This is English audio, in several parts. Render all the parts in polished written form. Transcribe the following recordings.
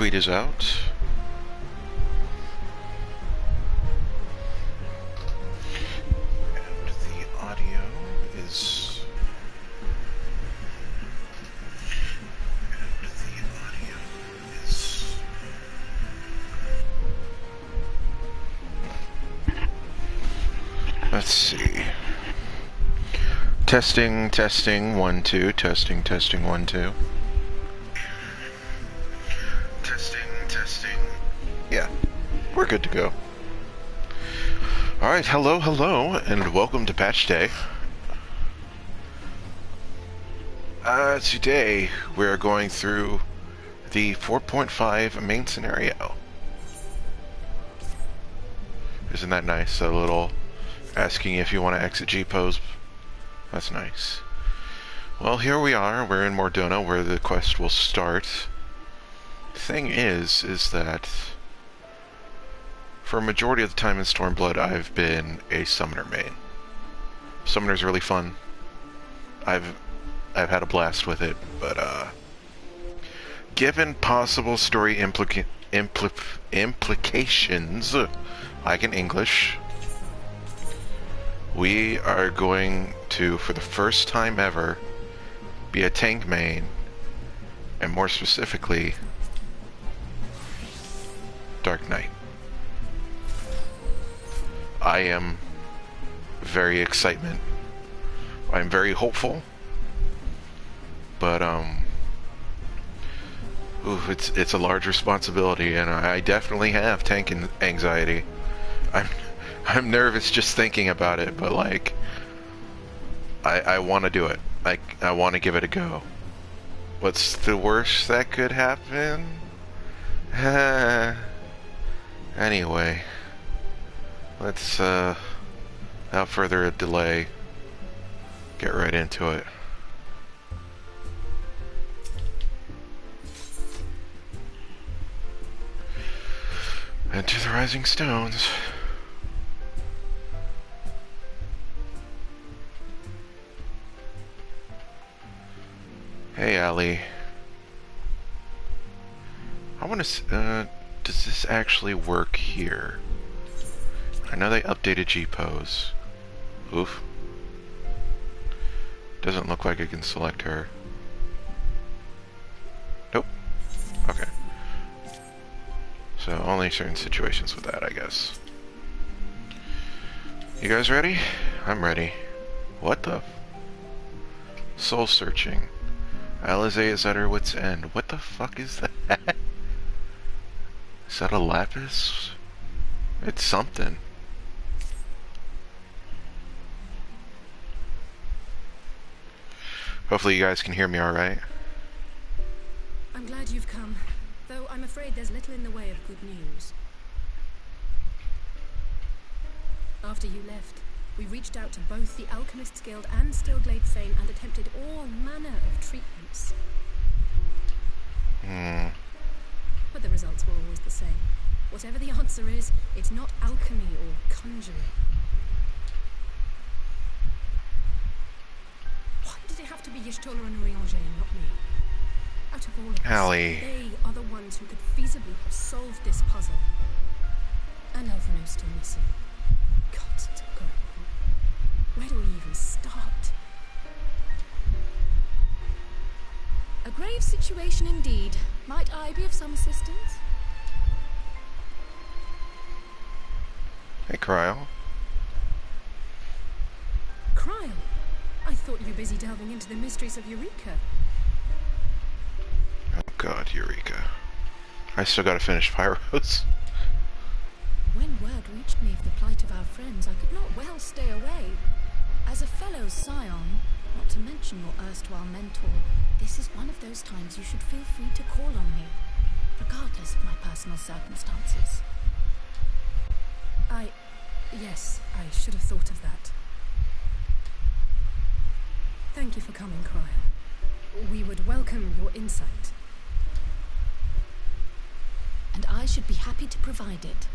tweet is out. And the audio is... Let's see. Testing, testing, 1, 2, testing, testing, 1, 2. Testing, testing. Yeah, we're good to go. Alright, hello, hello, and welcome to Patch Day. Today, we're going through the 4.5 main scenario. Isn't that nice? A little asking if you want to exit G-pose. That's nice. Well, here we are. We're in Mordona, where the quest will start. The thing is that for a majority of the time in Stormblood, I've been a summoner main. Summoner's really fun. I've had a blast with it, but given possible story implications, like in English, we are going to, for the first time ever, be a tank main, and more specifically, Dark Knight. I am very excited. I'm very hopeful, but it's a large responsibility, and I definitely have tank anxiety. I'm nervous just thinking about it, but like, I want to do it. I want to give it a go. What's the worst that could happen? Anyway, let's, without further delay, get right into it. Enter the Rising Stones. Hey, Ali. I want to. Does this actually work here? I know they updated G-pose. Oof. Doesn't look like I can select her. Nope. Okay. So only certain situations with that, I guess. You guys ready? I'm ready. What the? Soul searching. Alize is at her wit's end. What the fuck is that? Is that a lapis? It's something. Hopefully you guys can hear me alright. I'm glad you've come, though I'm afraid there's little in the way of good news. After you left, we reached out to both the Alchemists Guild and Stillglade Fane and attempted all manner of treatments. But the results were always the same. Whatever the answer is, it's not alchemy or conjuring. Why did it have to be Y'shtola and Urianger and not me? Out of all of us, they are the ones who could feasibly have solved this puzzle. And Alphino's still missing. Gods, it's going on. Where do we even start? A grave situation indeed. Might I be of some assistance? Hey, Cryle. Cryle? I thought you were busy delving into the mysteries of Eureka. Oh god, Eureka. I still gotta finish Pyros. When word reached me of the plight of our friends, I could not well stay away. As a fellow scion, not to mention your erstwhile mentor, this is one of those times you should feel free to call on me, regardless of my personal circumstances. Yes, I should have thought of that. Thank you for coming, Cryle. We would welcome your insight. And I should be happy to provide it.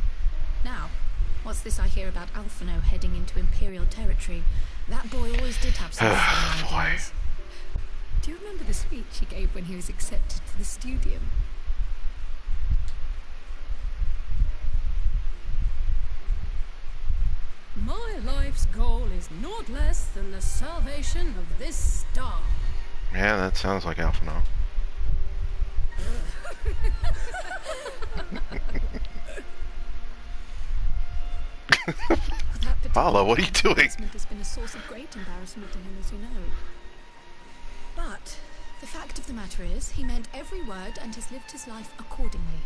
Now, what's this I hear about Alphino heading into Imperial territory? That boy always did have some fun ideas. Do you remember the speech he gave when he was accepted to the studium? My life's goal is naught less than the salvation of this star. Yeah, that sounds like Alphino. Paula, what are you doing? Has been a source of great embarrassment to him, as you know. But the fact of the matter is, he meant every word and has lived his life accordingly.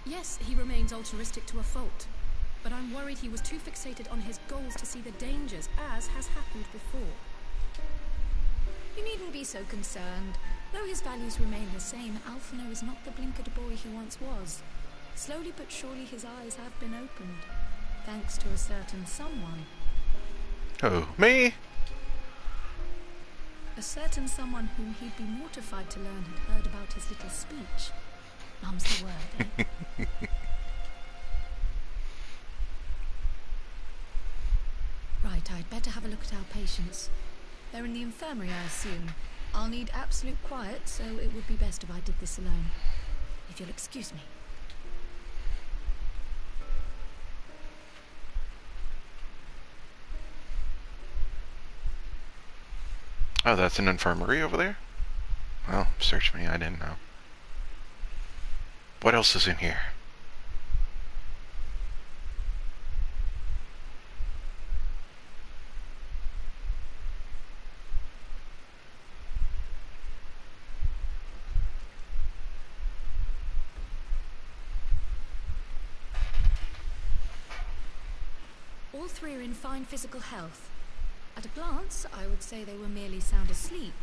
Yes, he remains altruistic to a fault, but I'm worried he was too fixated on his goals to see the dangers, as has happened before. You needn't be so concerned. Though his values remain the same, Alphino is not the blinkered boy he once was. Slowly but surely his eyes have been opened, thanks to a certain someone. Oh, me? A certain someone whom he'd be mortified to learn had heard about his little speech. Mum's the word, eh? Right, I'd better have a look at our patients. They're in the infirmary, I assume. I'll need absolute quiet, so it would be best if I did this alone. If you'll excuse me. Oh, that's an infirmary over there? Well, search me, I didn't know. What else is in here? All three are in fine physical health. At a glance, I would say they were merely sound asleep.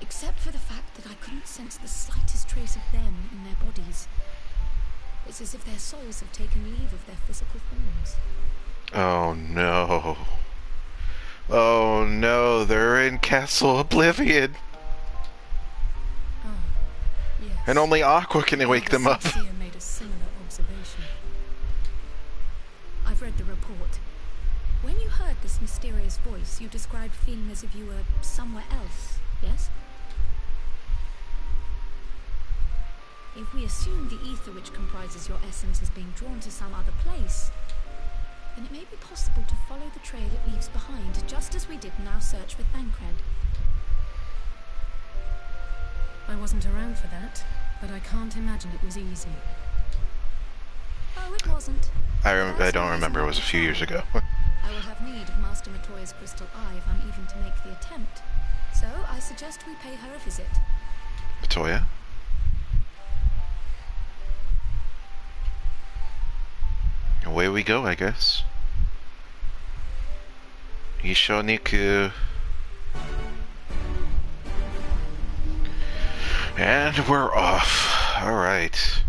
Except for the fact that I couldn't sense the slightest trace of them in their bodies. It's as if their souls have taken leave of their physical forms. Oh no. Oh no, they're in Castle Oblivion. Oh, yes. And only Aqua can wake them up. Seer made a similar observation. I've read the report. When you heard this mysterious voice, you described feeling as if you were somewhere else, yes? If we assume the ether which comprises your essence is being drawn to some other place, then it may be possible to follow the trail it leaves behind, just as we did in our search for Thancred. I wasn't around for that, but I can't imagine it was easy. Oh, it wasn't. I don't remember, it was a few years ago. I will have need of Master Metoya's crystal eye if I'm even to make the attempt. So, I suggest we pay her a visit. Metoya? Away we go, I guess. Ishoniku. And we're off. Alright.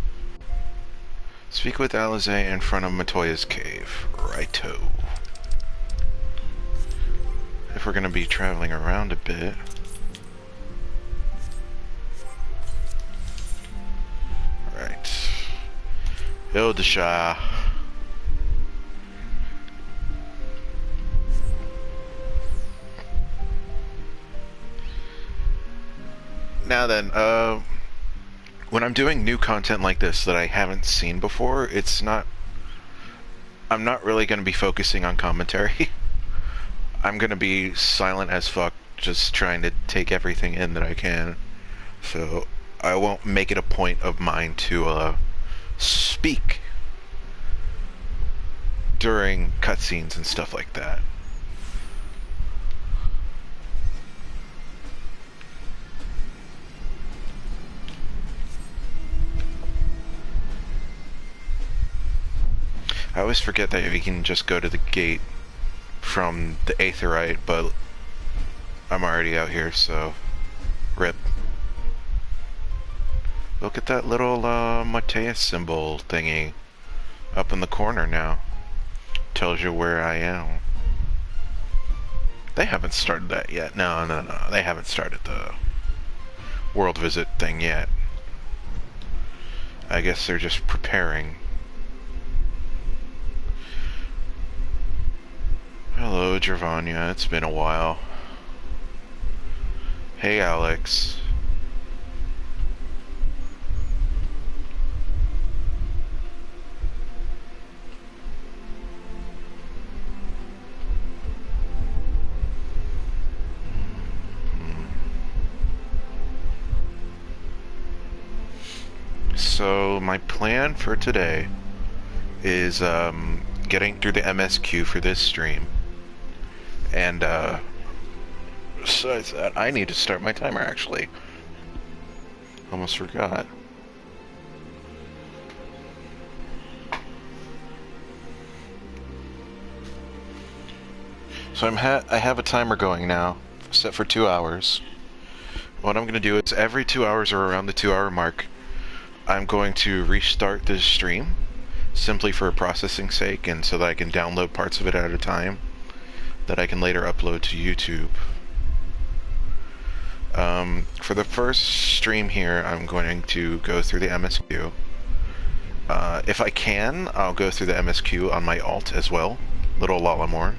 Speak with Alize in front of Metoya's cave. Righto. If we're gonna be traveling around a bit. Alright. Hildesha. Now then, when I'm doing new content like this that I haven't seen before, I'm not really going to be focusing on commentary. I'm going to be silent as fuck, just trying to take everything in that I can. So, I won't make it a point of mine to, speak during cutscenes and stuff like that. I always forget that we can just go to the gate from the Aetherite, but I'm already out here, so rip. Look at that little Metoya symbol thingy up in the corner now. Tells you where I am. They haven't started that yet. No, they haven't started the world visit thing yet. I guess they're just preparing. Hello, Gervania. It's been a while. Hey, Alex. So my plan for today is getting through the MSQ for this stream. And besides that, I need to start my timer actually. Almost forgot. So I have a timer going now, set for 2 hours. What I'm going to do is every 2 hours or around the 2 hour mark, I'm going to restart this stream, simply for processing sake and so that I can download parts of it at a time that I can later upload to YouTube. For the first stream here, I'm going to go through the MSQ. If I can, I'll go through the MSQ on my alt as well, little more.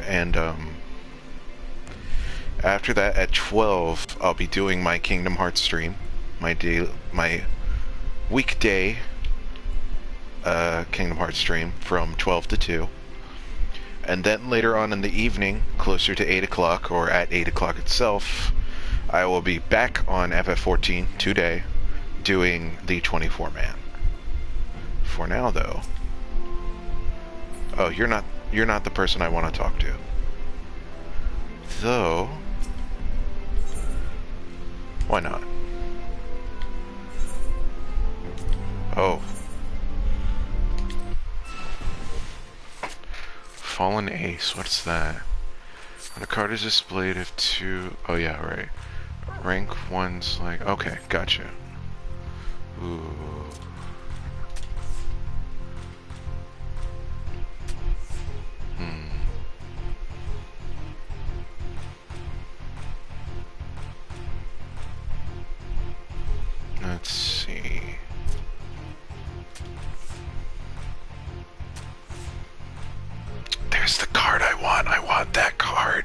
And after that, at 12, I'll be doing my Kingdom Hearts stream, my weekday Kingdom Hearts stream from 12 to 2. And then later on in the evening, closer to 8 o'clock, or at 8 o'clock itself, I will be back on FF14 today, doing the 24-man. For now, though... Oh, you're not the person I want to talk to. Though... Why not? Oh. Fallen Ace, what's that? When a card is displayed if two... Oh yeah, right. Rank 1's like... Okay, gotcha. Ooh. Let's see. There's the card I want. I want that card.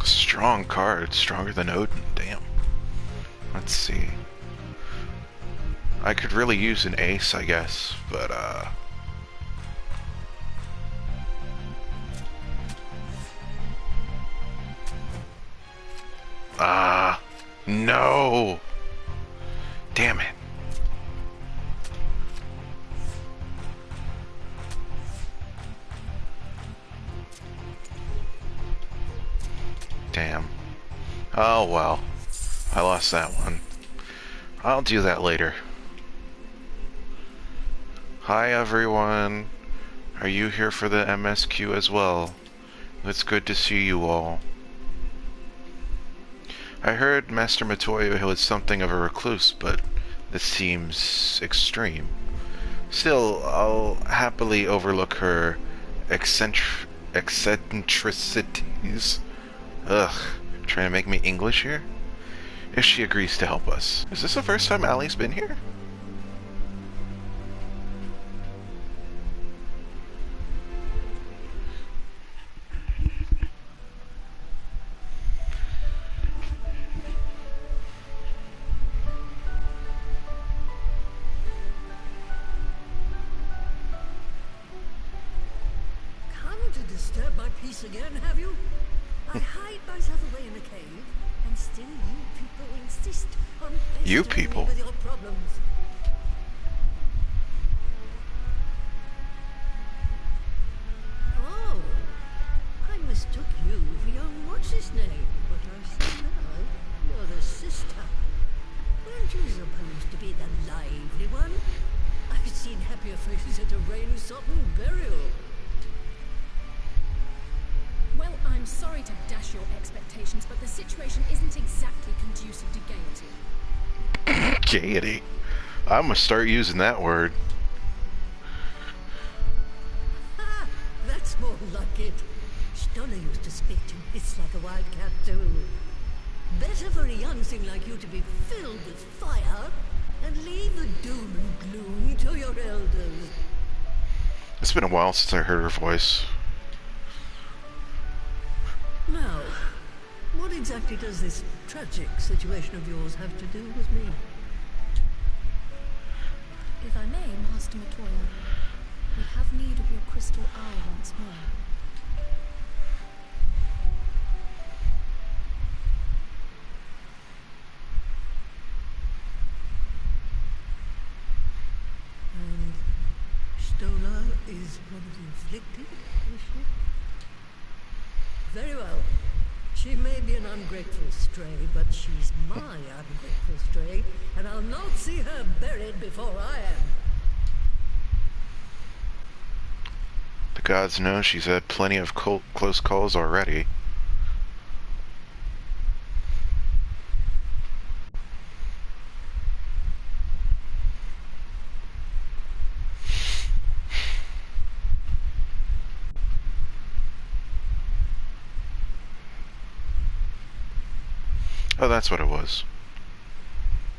Strong card. Stronger than Odin. Damn. Let's see. I could really use an ace, I guess, but no! Damn it. Damn. Oh well. I lost that one. I'll do that later. Hi everyone. Are you here for the MSQ as well? It's good to see you all. I heard Master Metoya was something of a recluse, but this seems extreme. Still, I'll happily overlook her eccentricities. Ugh, trying to make me English here? If she agrees to help us. Is this the first time Allie's been here? Again, have you? I hide myself away in a cave, and still you people insist on you people with your problems. Oh, I mistook you for young what's-his-name, but I see now you're the sister. Weren't you supposed to be the lively one? I've seen happier faces at a rain-sodden burial. Well, I'm sorry to dash your expectations, but the situation isn't exactly conducive to gaiety. Gaiety? I'm gonna start using that word. Ha! That's more like it. Stoller used to spit and hiss like a wildcat too. Better for a young thing like you to be filled with fire and leave the doom and gloom to your elders. It's been a while since I heard her voice. Now, what exactly does this tragic situation of yours have to do with me? If I may, Master Metoya, we have need of your crystal eye once more. Y'shtola is one of the afflicted, is she? Very well. She may be an ungrateful stray, but she's my ungrateful stray, and I'll not see her buried before I am. The gods know she's had plenty of close calls already. Oh, that's what it was.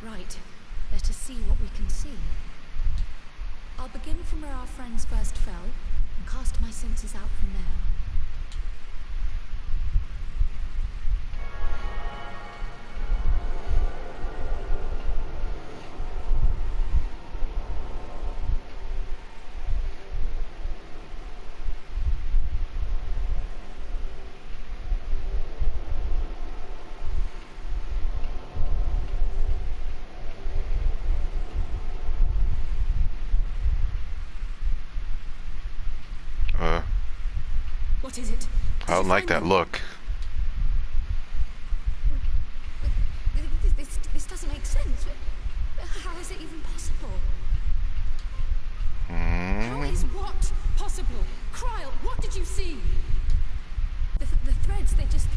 Right. Let us see what we can see. I'll begin from where our friends first fell, and cast my senses out from there. What is it? I don't like that look. This doesn't make sense. How is it even possible? How is what possible? Kryl, what did you see? The threads, they just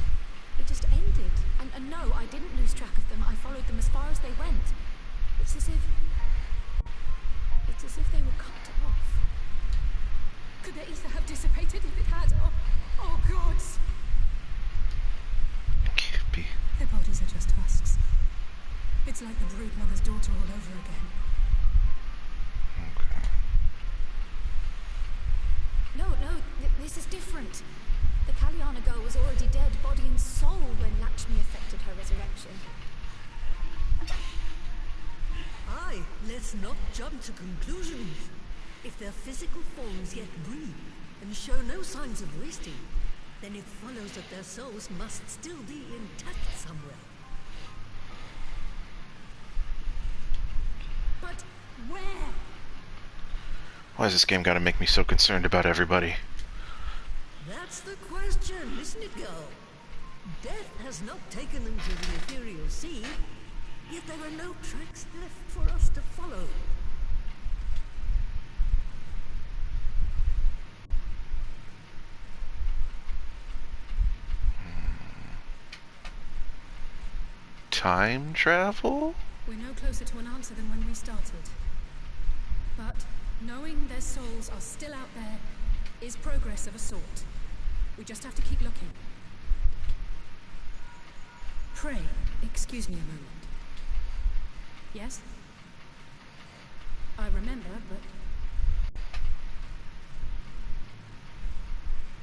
ended. And no, I didn't lose track of them. I followed them as far as they went. It's as if they were cut off. Could the ether have dissipated if it had? Oh gods! Can't be. Their bodies are just husks. It's like the brood mother's daughter all over again. Okay. No, this is different. The Kalyana girl was already dead, body and soul, when Lakshmi effected her resurrection. Aye, let's not jump to conclusions. If their physical forms yet breathe and show no signs of wasting, then it follows that their souls must still be intact somewhere. But where? Why has this game gotta make me so concerned about everybody? That's the question, isn't it, girl? Death has not taken them to the ethereal sea, yet there are no tracks left for us to follow. Time travel? We're no closer to an answer than when we started. But knowing their souls are still out there is progress of a sort. We just have to keep looking. Pray, excuse me a moment. Yes? I remember,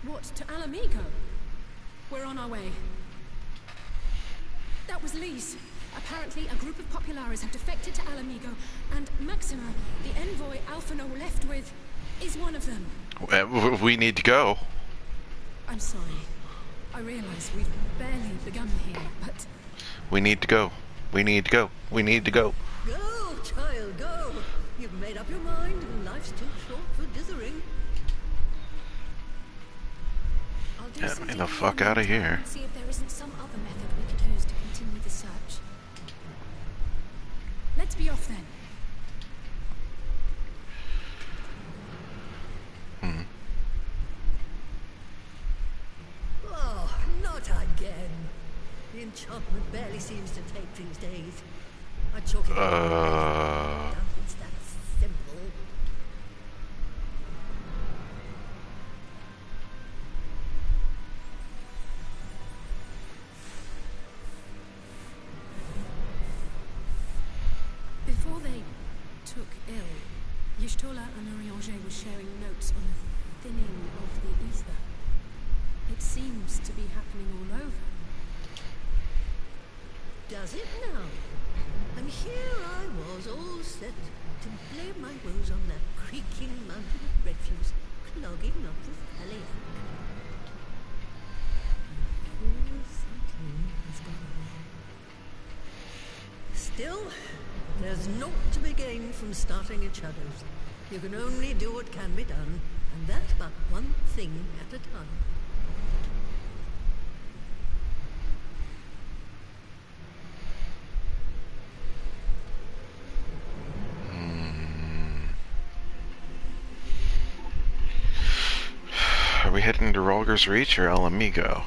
but... What, to Alamigo? We're on our way. That was Lee's. Apparently, a group of populares have defected to Alamigo, and Maxima, the envoy Alphino left with, is one of them. We need to go. I'm sorry. I realize we've barely begun here, but... We need to go. We need to go. We need to go. Go, child, go! You've made up your mind, and life's too short for dithering. Get me the fuck out of here. See if there isn't some other method we could use to continue the search. Let's be off then. Oh, not again. The enchantment barely seems to take these days. I chalk it up. It's that simple. Before they took ill, Y'shtola and Urianger were sharing notes on the thinning of the ether. It seems to be happening all over. Does it now? And here I was all set to blame my woes on that creaking mountain of refuse clogging up the valley. Poor cyclone has gone away. Still, there's naught to be gained from starting in shadows. You can only do what can be done, and that's but one thing at a time. Are we heading to Rolger's Reach or El Amigo?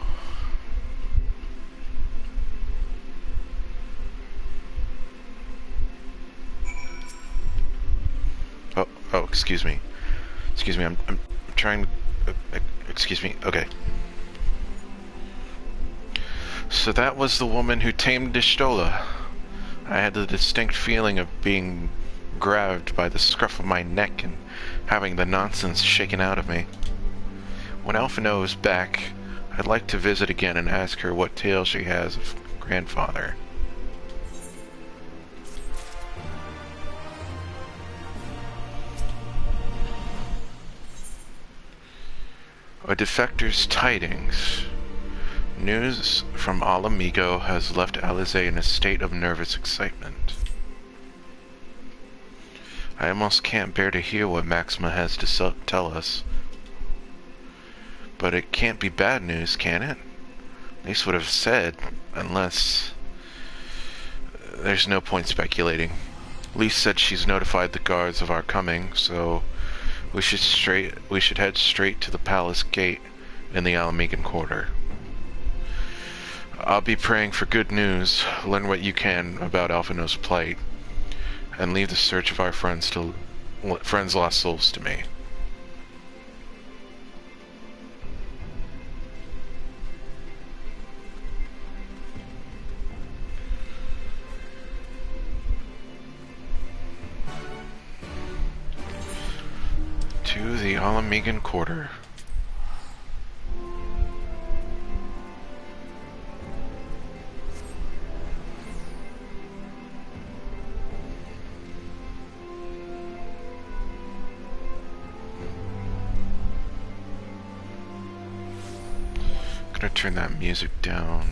Oh, excuse me. Excuse me, I'm trying to... excuse me, okay. So that was the woman who tamed Y'shtola. I had the distinct feeling of being grabbed by the scruff of my neck and having the nonsense shaken out of me. When Alphino is back, I'd like to visit again and ask her what tale she has of grandfather. A defector's tidings. News from Al Amigo has left Alizé in a state of nervous excitement. I almost can't bear to hear what Maxima has to tell us. But it can't be bad news, can it? At least would have said, unless... There's no point speculating. Lise said she's notified the guards of our coming, so we should head straight to the palace gate in the Alamigan Quarter. I'll be praying for good news, learn what you can about Alphino's plight, and leave the search of our friends lost souls to me. To the Alamigan Quarter. Gonna turn that music down.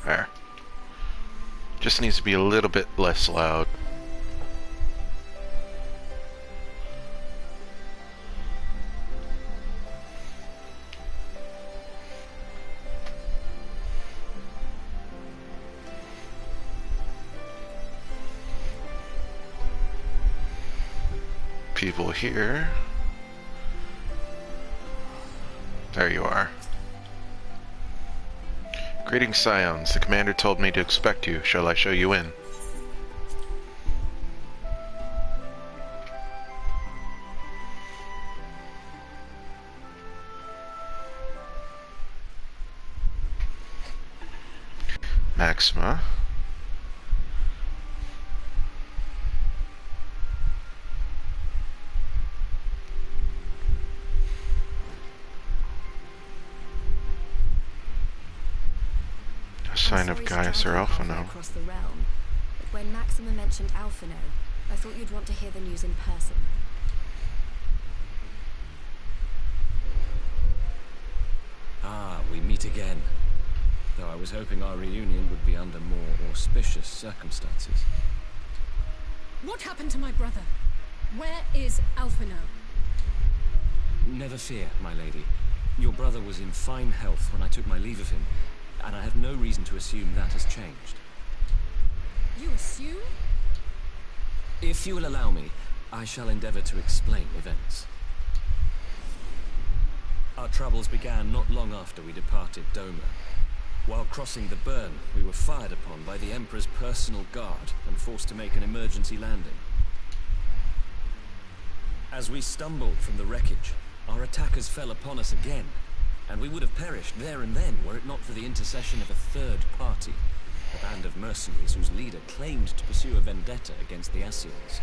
There. Just needs to be a little bit less loud. People here. There you are. Greetings, Scions. The commander told me to expect you. Shall I show you in? Maxima. Sign of Gaius or Alphino. Across the realm, but when Maxima mentioned Alphino, I thought you'd want to hear the news in person. Ah, we meet again. Though I was hoping our reunion would be under more auspicious circumstances. What happened to my brother? Where is Alphino? Never fear, my lady. Your brother was in fine health when I took my leave of him, and I have no reason to assume that has changed. You assume? If you will allow me, I shall endeavor to explain events. Our troubles began not long after we departed Doma. While crossing the burn, we were fired upon by the Emperor's personal guard and forced to make an emergency landing. As we stumbled from the wreckage, our attackers fell upon us again, and we would have perished there and then were it not for the intercession of a third party, a band of mercenaries whose leader claimed to pursue a vendetta against the Assyrians.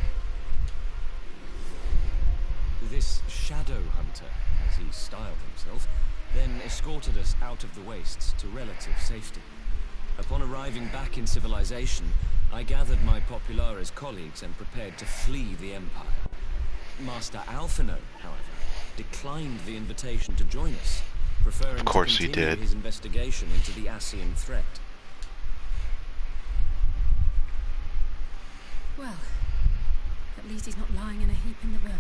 This shadow hunter, as he styled himself, then escorted us out of the wastes to relative safety. Upon arriving back in civilization, I gathered my Populares colleagues and prepared to flee the Empire. Master Alphino, however, declined the invitation to join us, preferring to continue his investigation into the Assyrian threat. least he's not lying in a heap in the burn.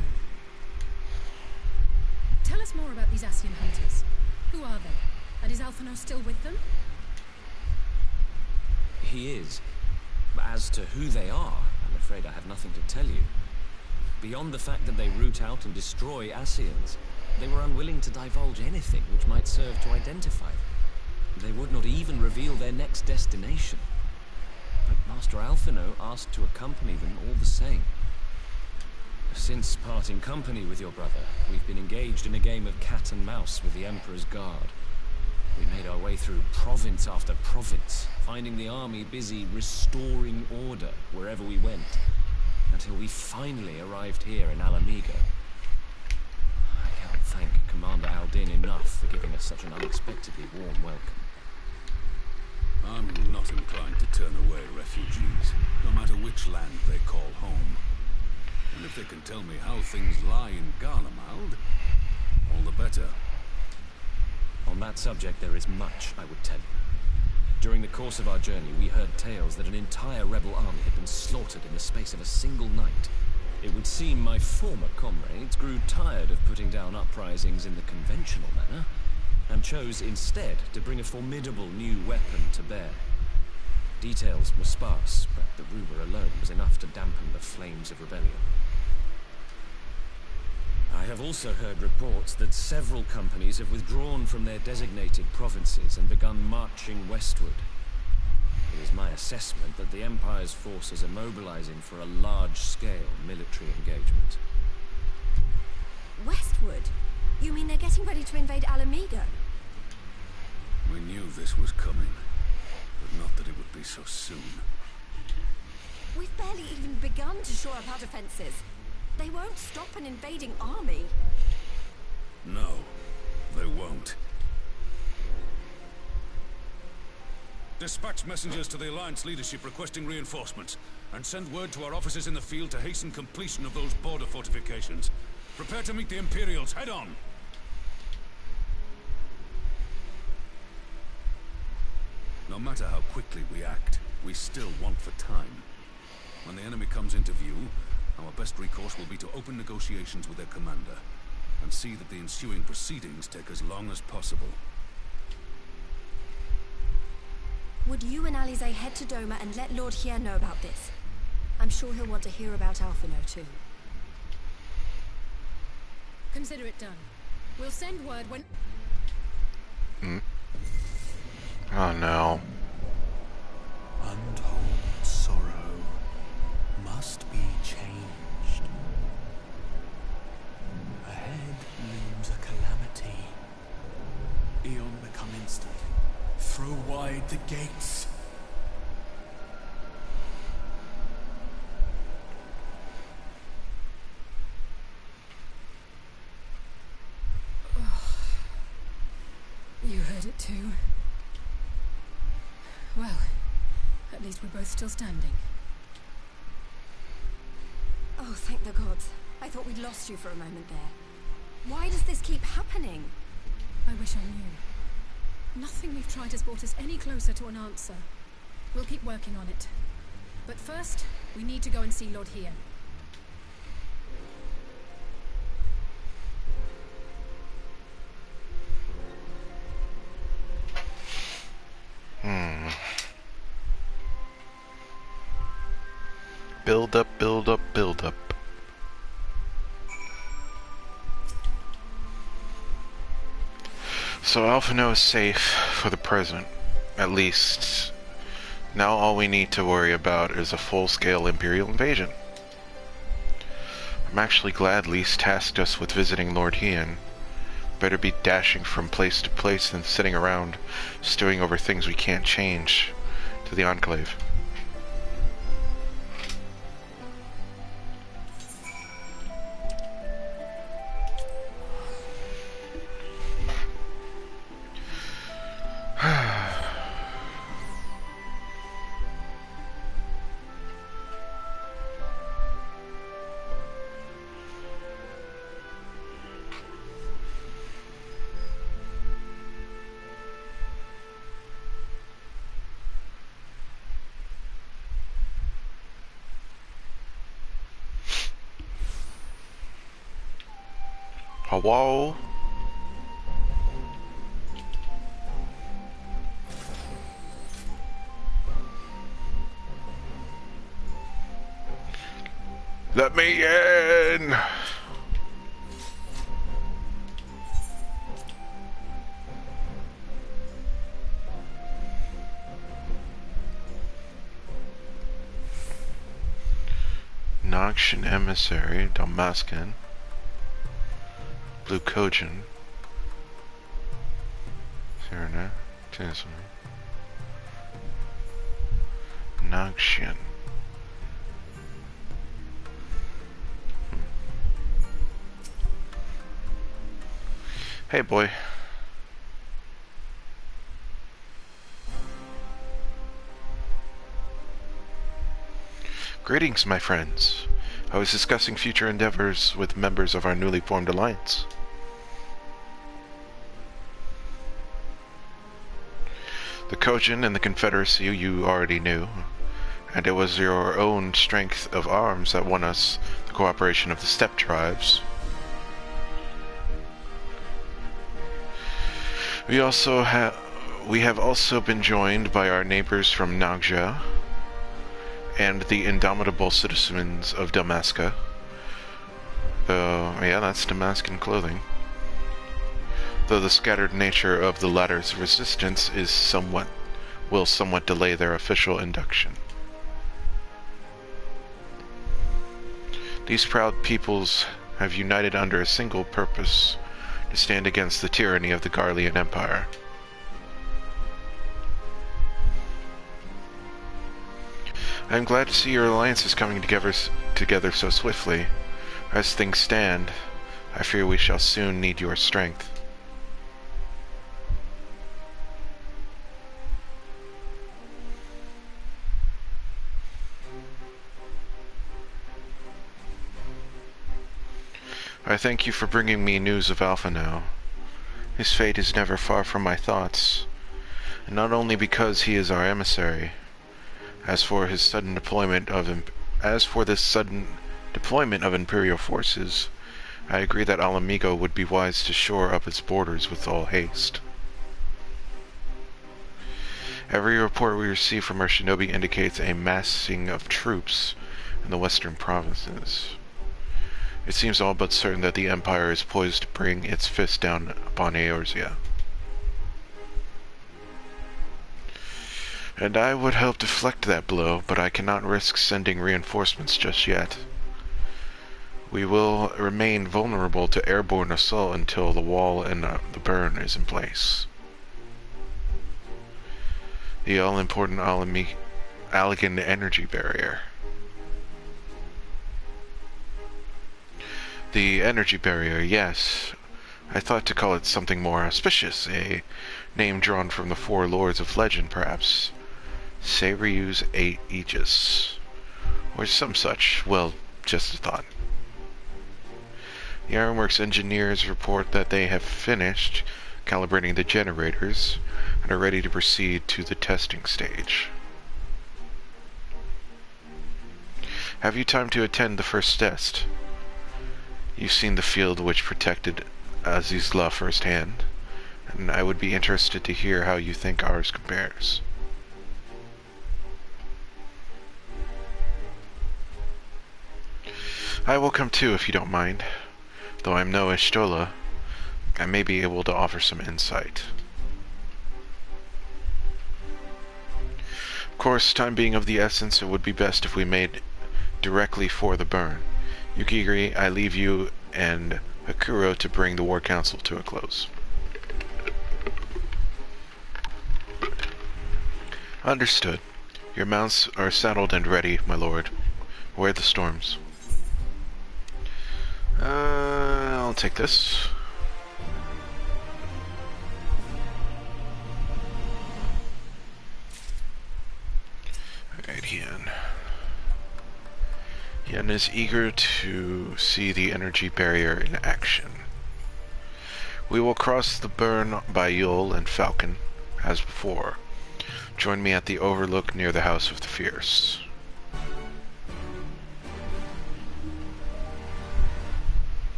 Tell us more about these Ascian hunters. Who are they? And is Alphinaud still with them? He is. As to who they are, I'm afraid I have nothing to tell you. Beyond the fact that they root out and destroy Ascians, they were unwilling to divulge anything which might serve to identify them. They would not even reveal their next destination. But Master Alphinaud asked to accompany them all the same. Since parting company with your brother, we've been engaged in a game of cat and mouse with the Emperor's Guard. We made our way through province after province, finding the army busy restoring order wherever we went, until we finally arrived here in Alamigo. I can't thank Commander Aldin enough for giving us such an unexpectedly warm welcome. I'm not inclined to turn away refugees, no matter which land they call home. And if they can tell me how things lie in Garlemald, all the better. On that subject, there is much I would tell you. During the course of our journey, we heard tales that an entire rebel army had been slaughtered in the space of a single night. It would seem my former comrades grew tired of putting down uprisings in the conventional manner, and chose instead to bring a formidable new weapon to bear. Details were sparse, but the rumor alone was enough to dampen the flames of rebellion. I have also heard reports that several companies have withdrawn from their designated provinces and begun marching westward. It is my assessment that the Empire's forces are mobilizing for a large-scale military engagement. Westward? You mean they're getting ready to invade Alamigo? We knew this was coming, but not that it would be so soon. We've barely even begun to shore up our defenses. They won't stop an invading army. No, they won't. Dispatch messengers to the Alliance leadership requesting reinforcements, and send word to our officers in the field to hasten completion of those border fortifications. Prepare to meet the Imperials head on! No matter how quickly we act, we still want for time. When the enemy comes into view, our best recourse will be to open negotiations with their commander, and see that the ensuing proceedings take as long as possible. Would you and Alize head to Doma and let Lord Hier know about this? I'm sure he'll want to hear about Alphinaud too. Consider it done. We'll send word when... Oh no. Untold sorrow must be changed. Ahead looms a calamity. Eon become instant. Throw wide the gates. You heard it too. Well, at least we're both still standing. Oh, thank the gods. I thought we'd lost you for a moment there. Why does this keep happening? I wish I knew. Nothing we've tried has brought us any closer to an answer. We'll keep working on it. But first, we need to go and see Lord Hier. Build up, build up, build up. So Alphinaud is safe for the present, at least. Now all we need to worry about is a full-scale Imperial invasion. I'm actually glad Lys tasked us with visiting Lord Hien. Better be dashing from place to place than sitting around stewing over things we can't change to the Enclave. Hello? Let me in! Noxian Emissary, Damascan, Blue Kojin, Serena, Noxian. Hey, boy. Greetings, my friends. I was discussing future endeavors with members of our newly formed alliance. The Kojin and the Confederacy you already knew, and it was your own strength of arms that won us the cooperation of the steppe tribes. We have also been joined by our neighbors from Nagja and the indomitable citizens of Damascus. Yeah, that's Damascan clothing. Though the scattered nature of the latter's resistance will somewhat delay their official induction. These proud peoples have united under a single purpose: to stand against the tyranny of the Garlean Empire. I am glad to see your alliance is coming together so swiftly. As things stand, I fear we shall soon need your strength. I thank you for bringing me news of Alpha now. His fate is never far from my thoughts, and not only because he is our emissary. As for this sudden deployment of Imperial forces, I agree that Alamigo would be wise to shore up its borders with all haste. Every report we receive from our shinobi indicates a massing of troops in the western provinces. It seems all but certain that the Empire is poised to bring its fist down upon Eorzea. And I would help deflect that blow, but I cannot risk sending reinforcements just yet. We will remain vulnerable to airborne assault until the wall and the burn is in place. The all-important Allegan energy barrier. The energy barrier, yes. I thought to call it something more auspicious, a name drawn from the four lords of legend, perhaps. Seiryu's Aegis, or some such. Well, just a thought. The Ironworks engineers report that they have finished calibrating the generators and are ready to proceed to the testing stage. Have you time to attend the first test? You've seen the field which protected Azizla firsthand, and I would be interested to hear how you think ours compares. I will come too, if you don't mind. Though I'm no Ishtola, I may be able to offer some insight. Of course, time being of the essence, it would be best if we made directly for the burn. Yukigiri, I leave you and Hakuro to bring the War Council to a close. Understood. Your mounts are saddled and ready, my lord. Where are the storms? I'll take this. Alright, Hien. Hien is eager to see the energy barrier in action. We will cross the burn by Yule and Falcon, as before. Join me at the overlook near the House of the Fierce.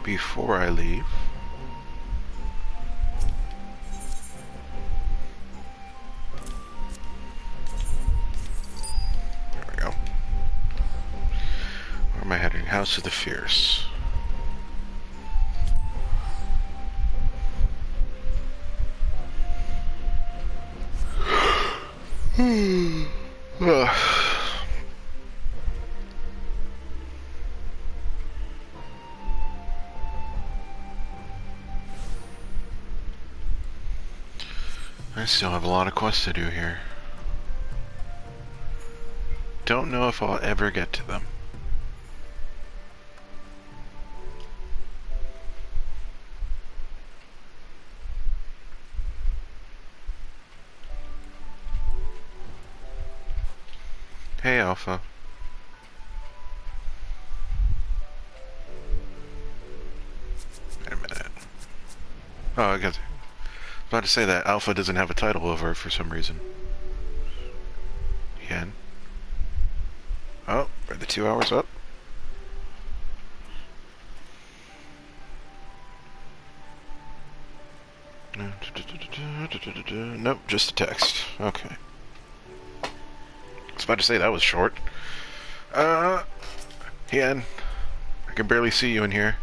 before I leave. There we go. Where am I heading? House of the Fierce. I still have a lot of quests to do here. Don't know if I'll ever get to them. Hey, Alpha. Wait a minute. Oh, I got about to say that Alpha doesn't have a title over it for some reason. Again. Oh, are the 2 hours up? Nope, just a text. Okay. I was about to say that was short. Hien, I can barely see you in here.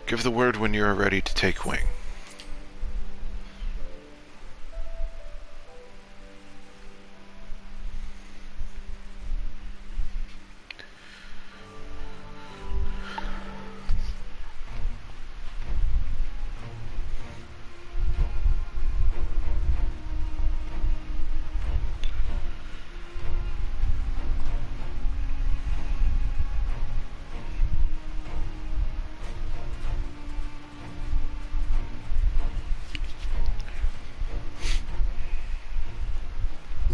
Give the word when you are ready to take wing.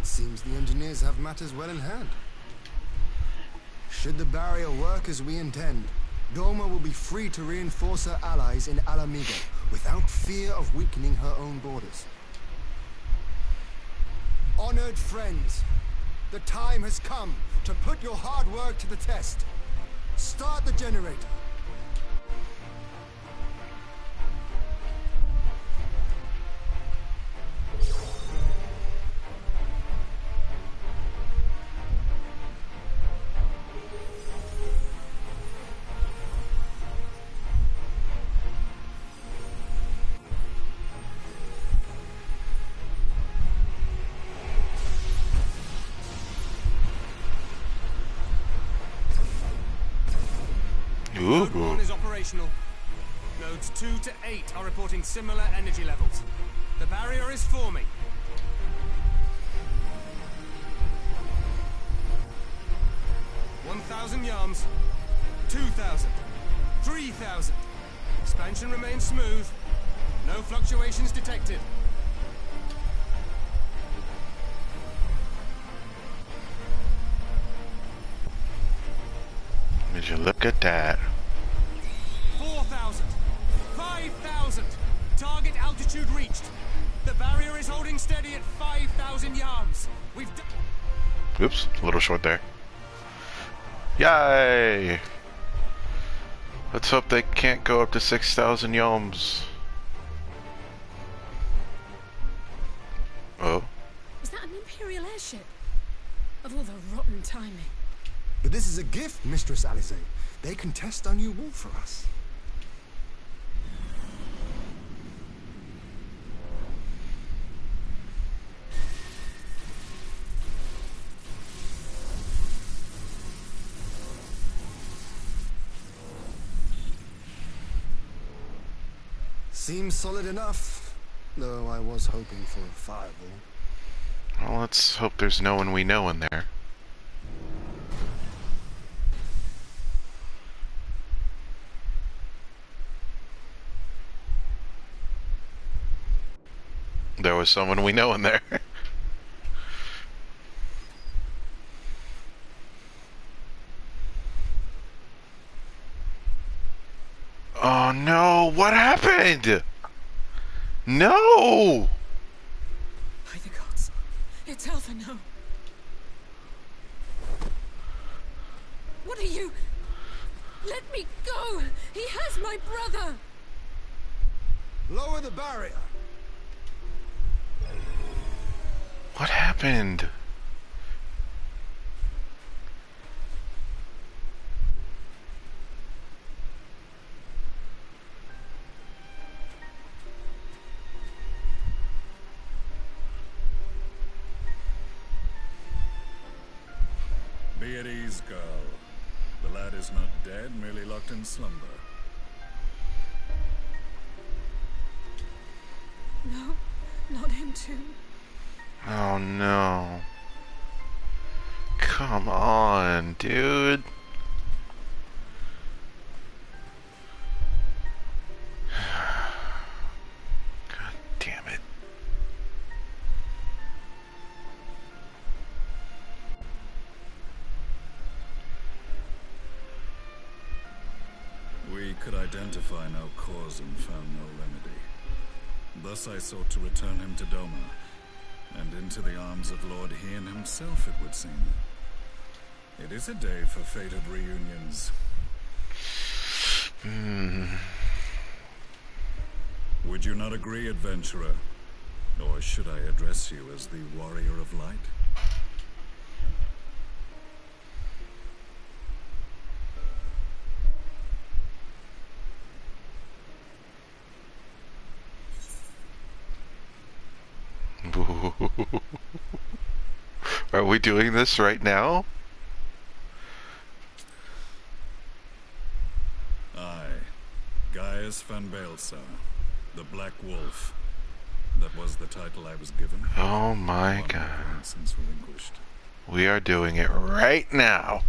Seems the engineers have matters well in hand. Should the barrier work as we intend, Doma will be free to reinforce her allies in Alamigo without fear of weakening her own borders. Honored friends, the time has come to put your hard work to the test. Start the generator. Node 1 is operational. Nodes 2 to 8 are reporting similar energy levels. The barrier is forming. $1,000 yards, 2,000, 3,000. Expansion remains smooth. No fluctuations detected. Would you look at that? 4,000, 5,000. Target altitude reached. The barrier is holding steady at 5,000 yards. We've done. Oops, a little short there. Yay! Let's hope they can't go up to 6,000 yalms. Oh? Was that an Imperial airship? Of all the rotten timing. But this is a gift, Mistress Alize. They can test our new wall for us. Seems solid enough, though I was hoping for a fireball. Well, let's hope there's no one we know in there. There was someone we know in there. Oh no, what happened? No! By the gods, it's Alpha, no. What are you? Let me go! He has my My brother! Lower the barrier. What happened? Be at ease, girl. The lad is not dead, merely locked in slumber. No, not him too. Oh no. Come on, dude. God damn it. We could identify no cause and found no remedy. Thus I sought to return him to Doma, and into the arms of Lord Hien himself, it would seem. It is a day for fated reunions. Would you not agree, adventurer? Or should I address you as the Warrior of Light? Are we doing this right now? I, Gaius van Baelsar, the Black Wolf. That was the title I was given. Oh my god. Since relinquished. We are doing it right now.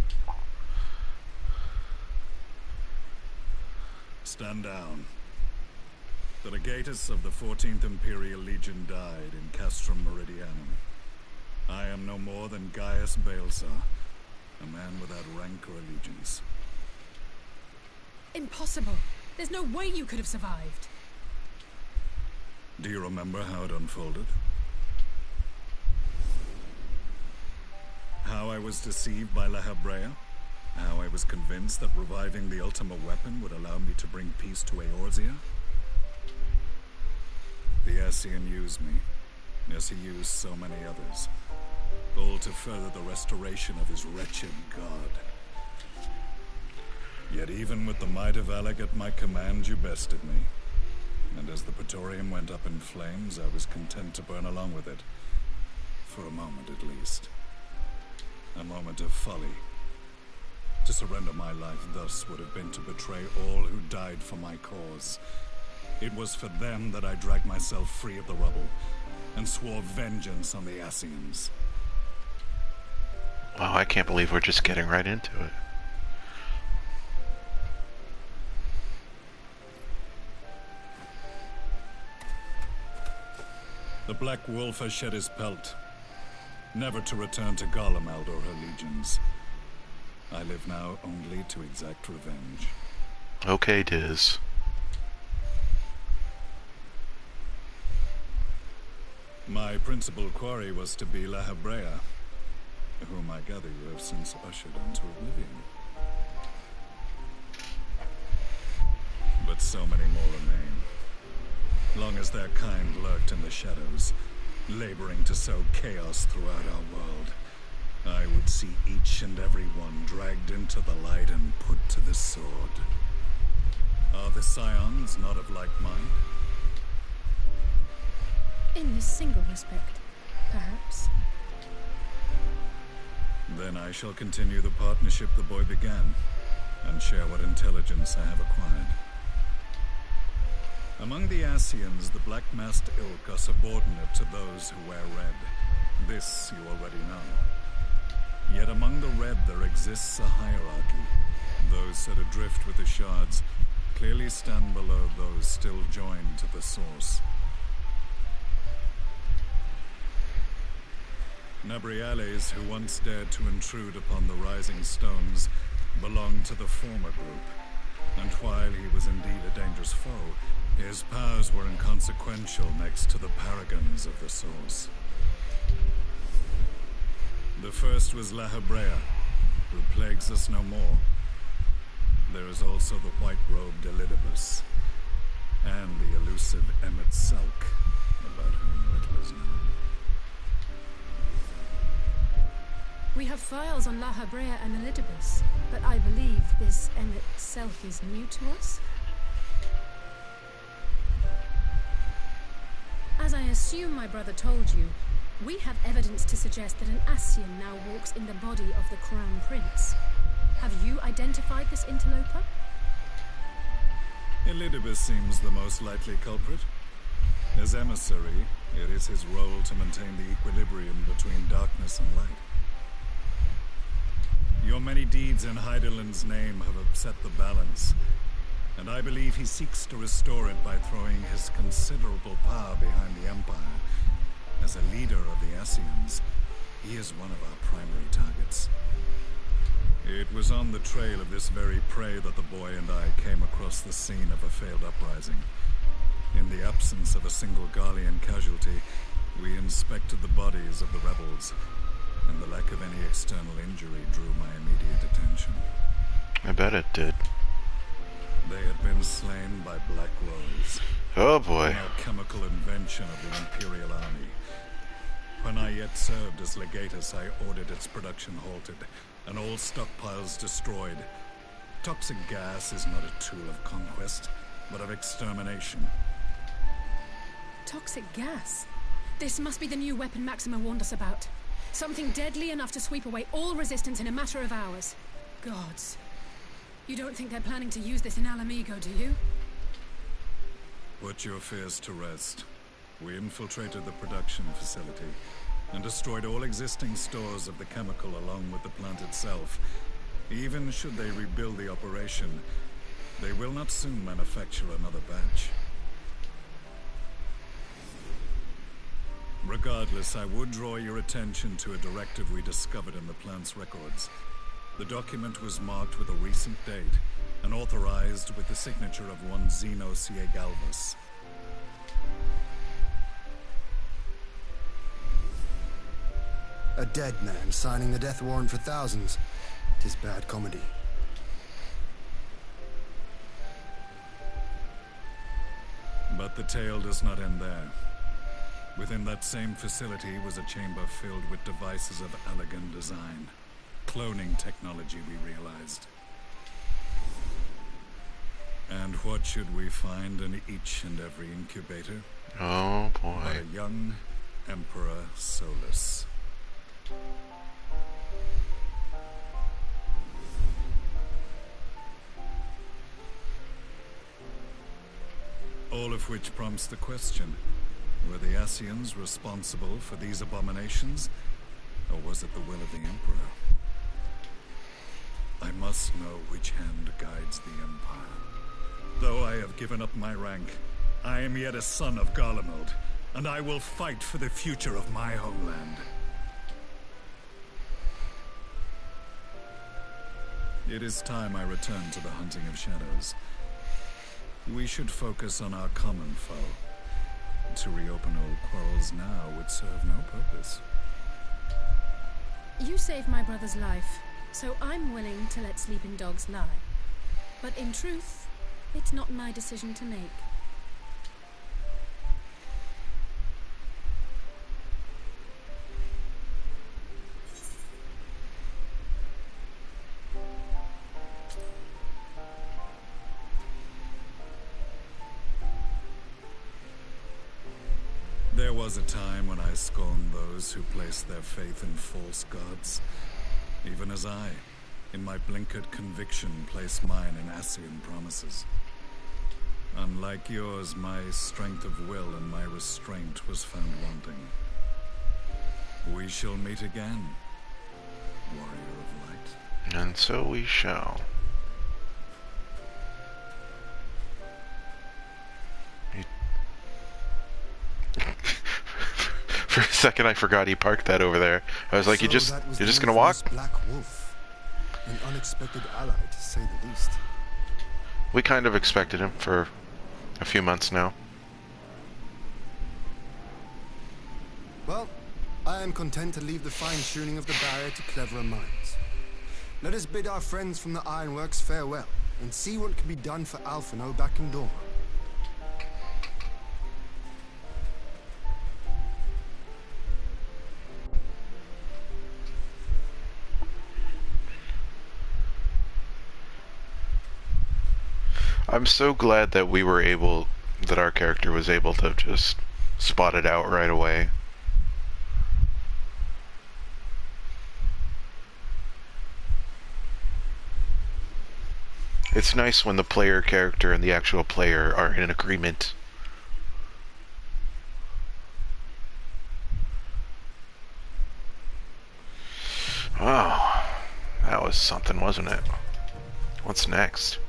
Stand down. The legatus of the 14th Imperial Legion died in Castrum Meridianum. I am no more than Gaius Baelsar, a man without rank or allegiance. Impossible. There's no way you could have survived. Do you remember how it unfolded? How I was deceived by La Habrea? How I was convinced that reviving the Ultima weapon would allow me to bring peace to Eorzea? The Ascian used me, as he used so many others, all to further the restoration of his wretched god. Yet even with the might of Alec at my command, you bested me. And as the Praetorium went up in flames, I was content to burn along with it. For a moment at least. A moment of folly. To surrender my life thus would have been to betray all who died for my cause. It was for them that I dragged myself free of the rubble, and swore vengeance on the Ascians. Wow, I can't believe we're just getting right into it. The Black Wolf has shed his pelt, never to return to Garlemald or her legions. I live now only to exact revenge. Okay, Diz. My principal quarry was to be La Habrea, whom I gather you have since ushered into oblivion. But so many more remain. Long as their kind lurked in the shadows, laboring to sow chaos throughout our world, I would see each and every one dragged into the light and put to the sword. Are the Scions not of like mind? In this single respect, perhaps. Then I shall continue the partnership the boy began, and share what intelligence I have acquired. Among the Ascians, the Black-Masked Ilk are subordinate to those who wear red. This you already know. Yet among the red there exists a hierarchy. Those set adrift with the shards clearly stand below those still joined to the source. Nabriales, who once dared to intrude upon the Rising Stones, belonged to the former group, and while he was indeed a dangerous foe, his powers were inconsequential next to the paragons of the Source. The first was La Habrea, who plagues us no more. There is also the white-robed Elidibus, and the elusive Emmet Selk, about whom little is known. We have files on La Habrea and Elidibus, but I believe this Emmet Selk is new to us. As I assume my brother told you, we have evidence to suggest that an Ascian now walks in the body of the Crown Prince. Have you identified this interloper? Elidibus seems the most likely culprit. As emissary, it is his role to maintain the equilibrium between darkness and light. Your many deeds in Heideland's name have upset the balance, and I believe he seeks to restore it by throwing his considerable power behind the Empire. As a leader of the Ascians, he is one of our primary targets. It was on the trail of this very prey that the boy and I came across the scene of a failed uprising. In the absence of a single Garlean casualty, we inspected the bodies of the rebels, and the lack of any external injury drew my immediate attention. I bet it did. They had been slain by Black Rose. Oh boy. An alchemical invention of the Imperial Army. When I yet served as legatus, I ordered its production halted, and all stockpiles destroyed. Toxic gas is not a tool of conquest, but of extermination. Toxic gas? This must be the new weapon Maxima warned us about. Something deadly enough to sweep away all resistance in a matter of hours. Gods. You don't think they're planning to use this in Alamigo, do you? Put your fears to rest. We infiltrated the production facility and destroyed all existing stores of the chemical along with the plant itself. Even should they rebuild the operation, they will not soon manufacture another batch. Regardless, I would draw your attention to a directive we discovered in the plant's records. The document was marked with a recent date and authorized with the signature of one Zeno Ciegalvus. A dead man signing the death warrant for thousands. 'Tis bad comedy. But the tale does not end there. Within that same facility was a chamber filled with devices of elegant design. Cloning technology, we realized. And what should we find in each and every incubator? Oh boy. But a young Emperor Solus. All of which prompts the question. Were the Ascians responsible for these abominations, or was it the will of the Emperor? I must know which hand guides the Empire. Though I have given up my rank, I am yet a son of Garlemald, and I will fight for the future of my homeland. It is time I return to the hunting of shadows. We should focus on our common foe. To reopen old quarrels now would serve no purpose. You saved my brother's life, so I'm willing to let sleeping dogs lie. But in truth, it's not my decision to make. There was a time when I scorned those who placed their faith in false gods, even as I, in my blinkered conviction, place mine in Ascian promises. Unlike yours, my strength of will and my restraint was found wanting. We shall meet again, warrior of light. And so we shall. For a second, I forgot he parked that over there. I was like, So you're just gonna the walk? infamous Black Wolf. An unexpected ally, to say the least. We kind of expected him for a few months now. Well, I am content to leave the fine-tuning of the barrier to cleverer minds. Let us bid our friends from the ironworks farewell. and see what can be done for Alphino back in Dorma. I'm so glad that that our character was able to just spot it out right away. It's nice when the player character and the actual player are in agreement. Oh, that was something, wasn't it? What's next?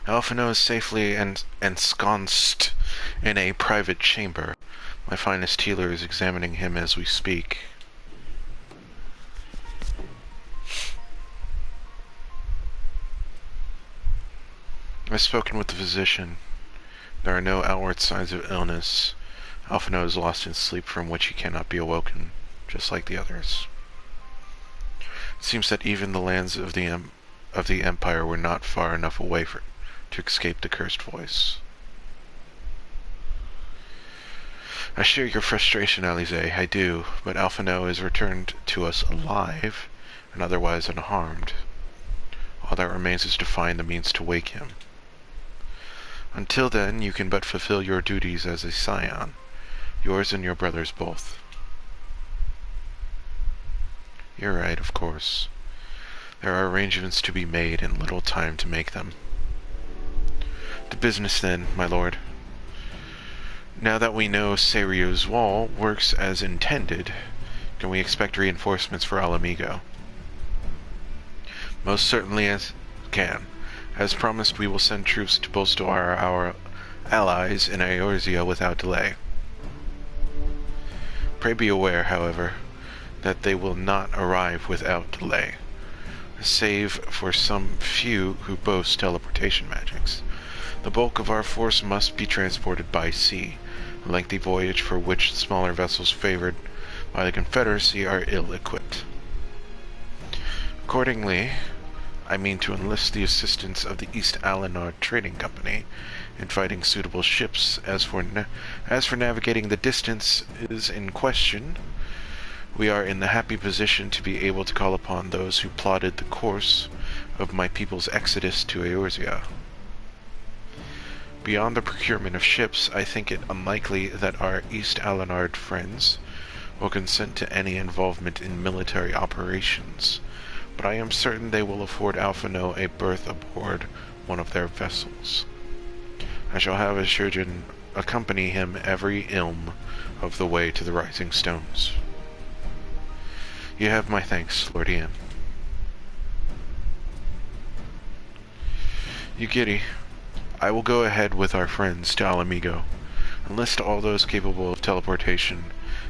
Alphino is safely ensconced in a private chamber. My finest healer is examining him as we speak. I've spoken with the physician. There are no outward signs of illness. Alphino is lost in sleep from which he cannot be awoken, just like the others. It seems that even the lands of the Empire were not far enough away to escape the cursed voice. I share your frustration, Alize, I do, but Alphino is returned to us alive and otherwise unharmed. All that remains is to find the means to wake him. Until then, you can but fulfill your duties as a scion, yours and your brother's both. You're right, of course. There are arrangements to be made and little time to make them. To business then, my lord. Now that we know Seirio's wall works as intended, can we expect reinforcements for Alamigo? Most certainly as can. As promised, we will send troops to bolster our allies in Eorzea without delay. Pray be aware, however, that they will not arrive without delay, save for some few who boast teleportation magics. The bulk of our force must be transported by sea, a lengthy voyage for which smaller vessels favored by the Confederacy are ill-equipped. Accordingly, I mean to enlist the assistance of the East Alanard Trading Company in fighting suitable ships. As for navigating the distance is in question, we are in the happy position to be able to call upon those who plotted the course of my people's exodus to Eorzea. Beyond the procurement of ships, I think it unlikely that our East Alanard friends will consent to any involvement in military operations, but I am certain they will afford Alphino a berth aboard one of their vessels. I shall have a surgeon accompany him every ilm of the way to the Rising Stones. You have my thanks, Lord Ian. You giddy. I will go ahead with our friends to Alamigo, enlist all those capable of teleportation,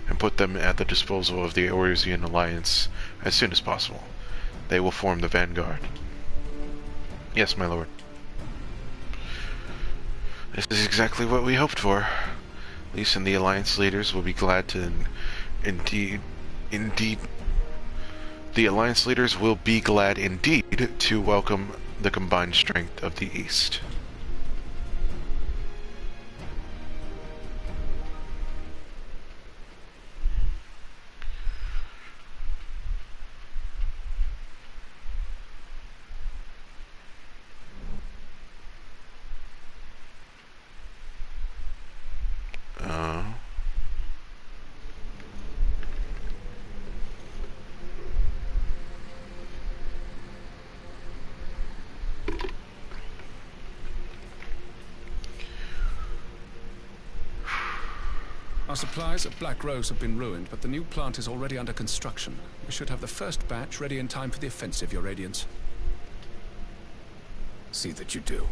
and put them at the disposal of the Eorzean Alliance as soon as possible. They will form the vanguard. Yes, my lord. This is exactly what we hoped for. Lise and the Alliance leaders will be glad to indeed the Alliance leaders will be glad indeed to welcome the combined strength of the East. Our supplies at Black Rose have been ruined, but the new plant is already under construction. We should have the first batch ready in time for the offensive, Your Radiance. See that you do.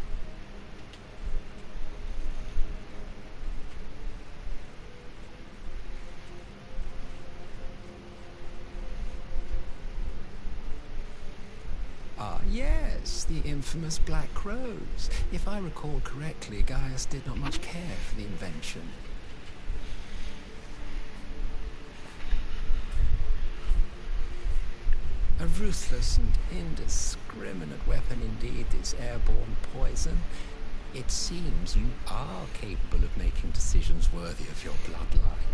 Ah, yes, the infamous Black Rose. If I recall correctly, Gaius did not much care for the invention. A ruthless and indiscriminate weapon indeed, this airborne poison. It seems you are capable of making decisions worthy of your bloodline.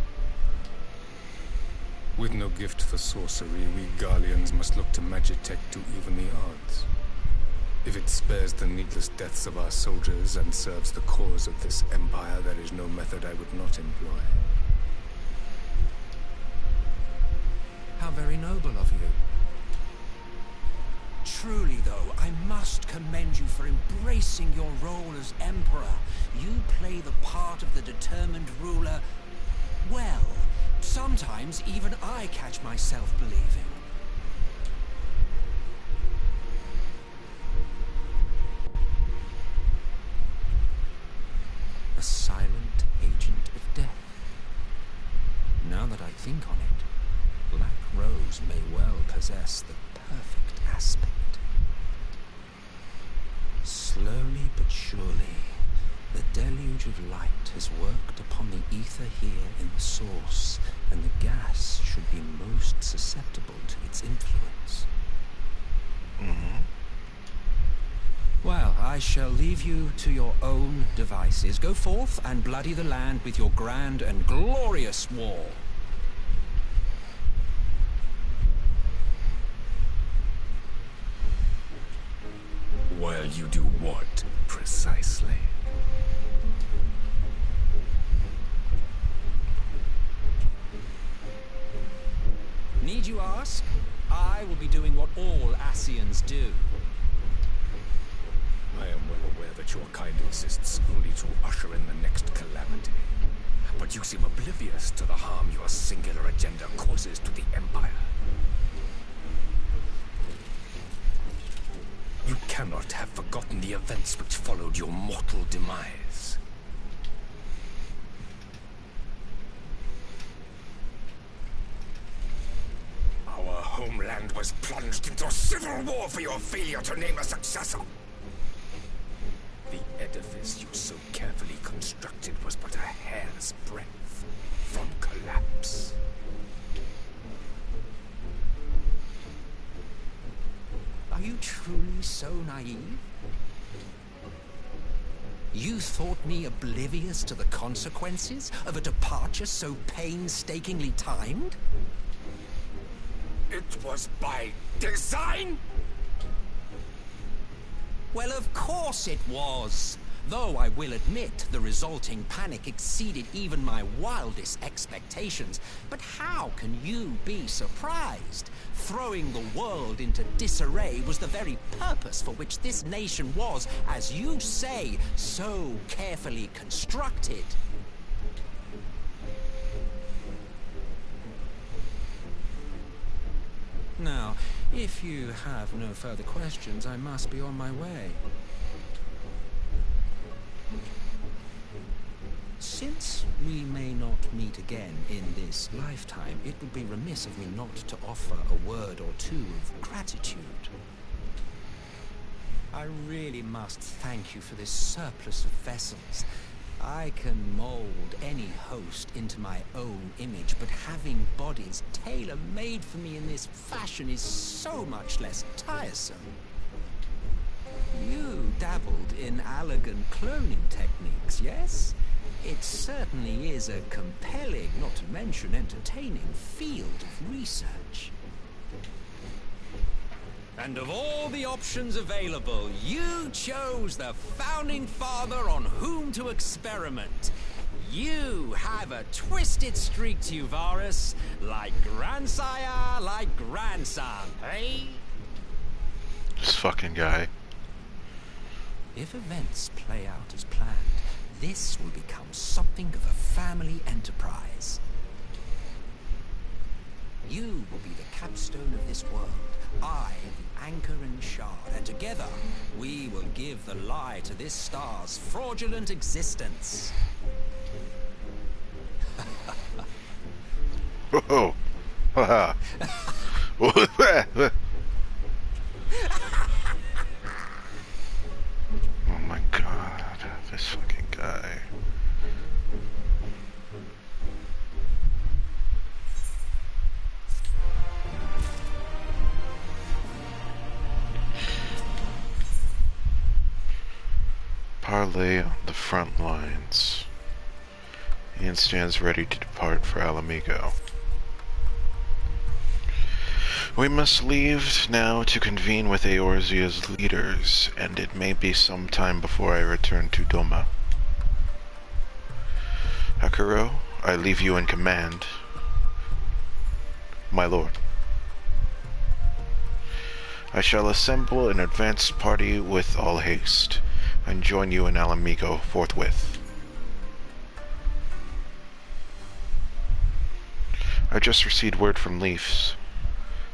With no gift for sorcery, we Garleans must look to Magitech to even the odds. If it spares the needless deaths of our soldiers and serves the cause of this empire, there is no method I would not employ. How very noble of you. Truly, though, I must commend you for embracing your role as Emperor. You play the part of the determined ruler well. Sometimes even I catch myself believing. A silent agent of death. Now that I think on it, Black Rose may well possess the perfect aspect. Slowly but surely, the deluge of light has worked upon the ether here in the source, and the gas should be most susceptible to its influence. Well, I shall leave you to your own devices. Go forth and bloody the land with your grand and glorious war. While you do what, precisely? Need you ask? I will be doing what all Ascians do. I am well aware that your kind exists only to usher in the next calamity. But you seem oblivious to the harm your singular agenda causes to the Empire. You cannot have forgotten the events which followed your mortal demise. Our homeland was plunged into civil war for your failure to name a successor. The edifice you so carefully constructed was but a hair's breadth from collapse. Are you truly so naive? You thought me oblivious to the consequences of a departure so painstakingly timed? It was by design? Well, of course it was. Though I will admit the resulting panic exceeded even my wildest expectations. But how can you be surprised? Throwing the world into disarray was the very purpose for which this nation was, as you say, so carefully constructed. Now, if you have no further questions, I must be on my way. Since we may not meet again in this lifetime, it would be remiss of me not to offer a word or two of gratitude. I really must thank you for this surplus of vessels. I can mold any host into my own image, but having bodies tailor-made for me in this fashion is so much less tiresome. You dabbled in elegant cloning techniques, yes? It certainly is a compelling, not to mention entertaining, field of research. And of all the options available, you chose the Founding Father on whom to experiment. You have a twisted streak to you, Varis. Like grandsire, like grandson, eh? This fucking guy. If events play out as planned, this will become something of a family enterprise. You will be the capstone of this world, I the anchor and shard, and together we will give the lie to this star's fraudulent existence. Whoa. Oh my god, this fucking guy. Parley on the front lines. And stands ready to depart for Alamigo. We must leave now to convene with Eorzea's leaders, and it may be some time before I return to Doma. Hakuro, I leave you in command. My lord. I shall assemble an advance party with all haste, and join you in Alamigo forthwith. I just received word from Leafs.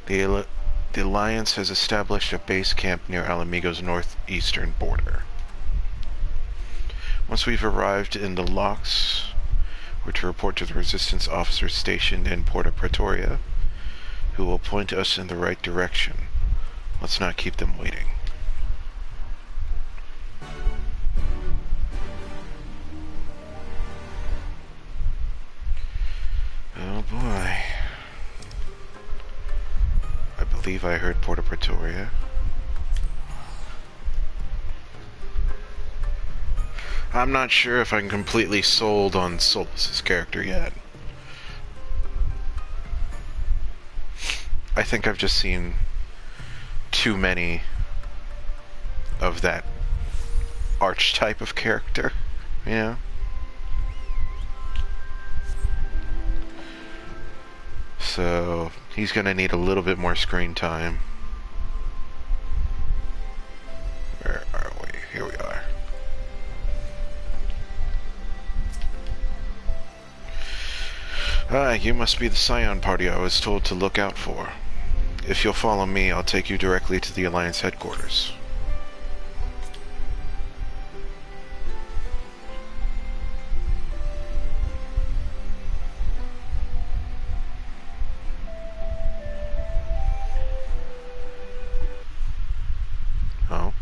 The Alliance has established a base camp near Alamigo's northeastern border. Once we've arrived in the locks, we're to report to the Resistance officers stationed in Porta Pretoria, who will point us in the right direction. Let's not keep them waiting. Oh boy. I believe I heard Porta Pretoria. I'm not sure if I'm completely sold on Solus's character yet. I think I've just seen too many of that archetype of character, you know? So he's gonna need a little bit more screen time. Where are we? Here we are. You must be the Scion party I was told to look out for. If you'll follow me, I'll take you directly to the Alliance headquarters. Oh.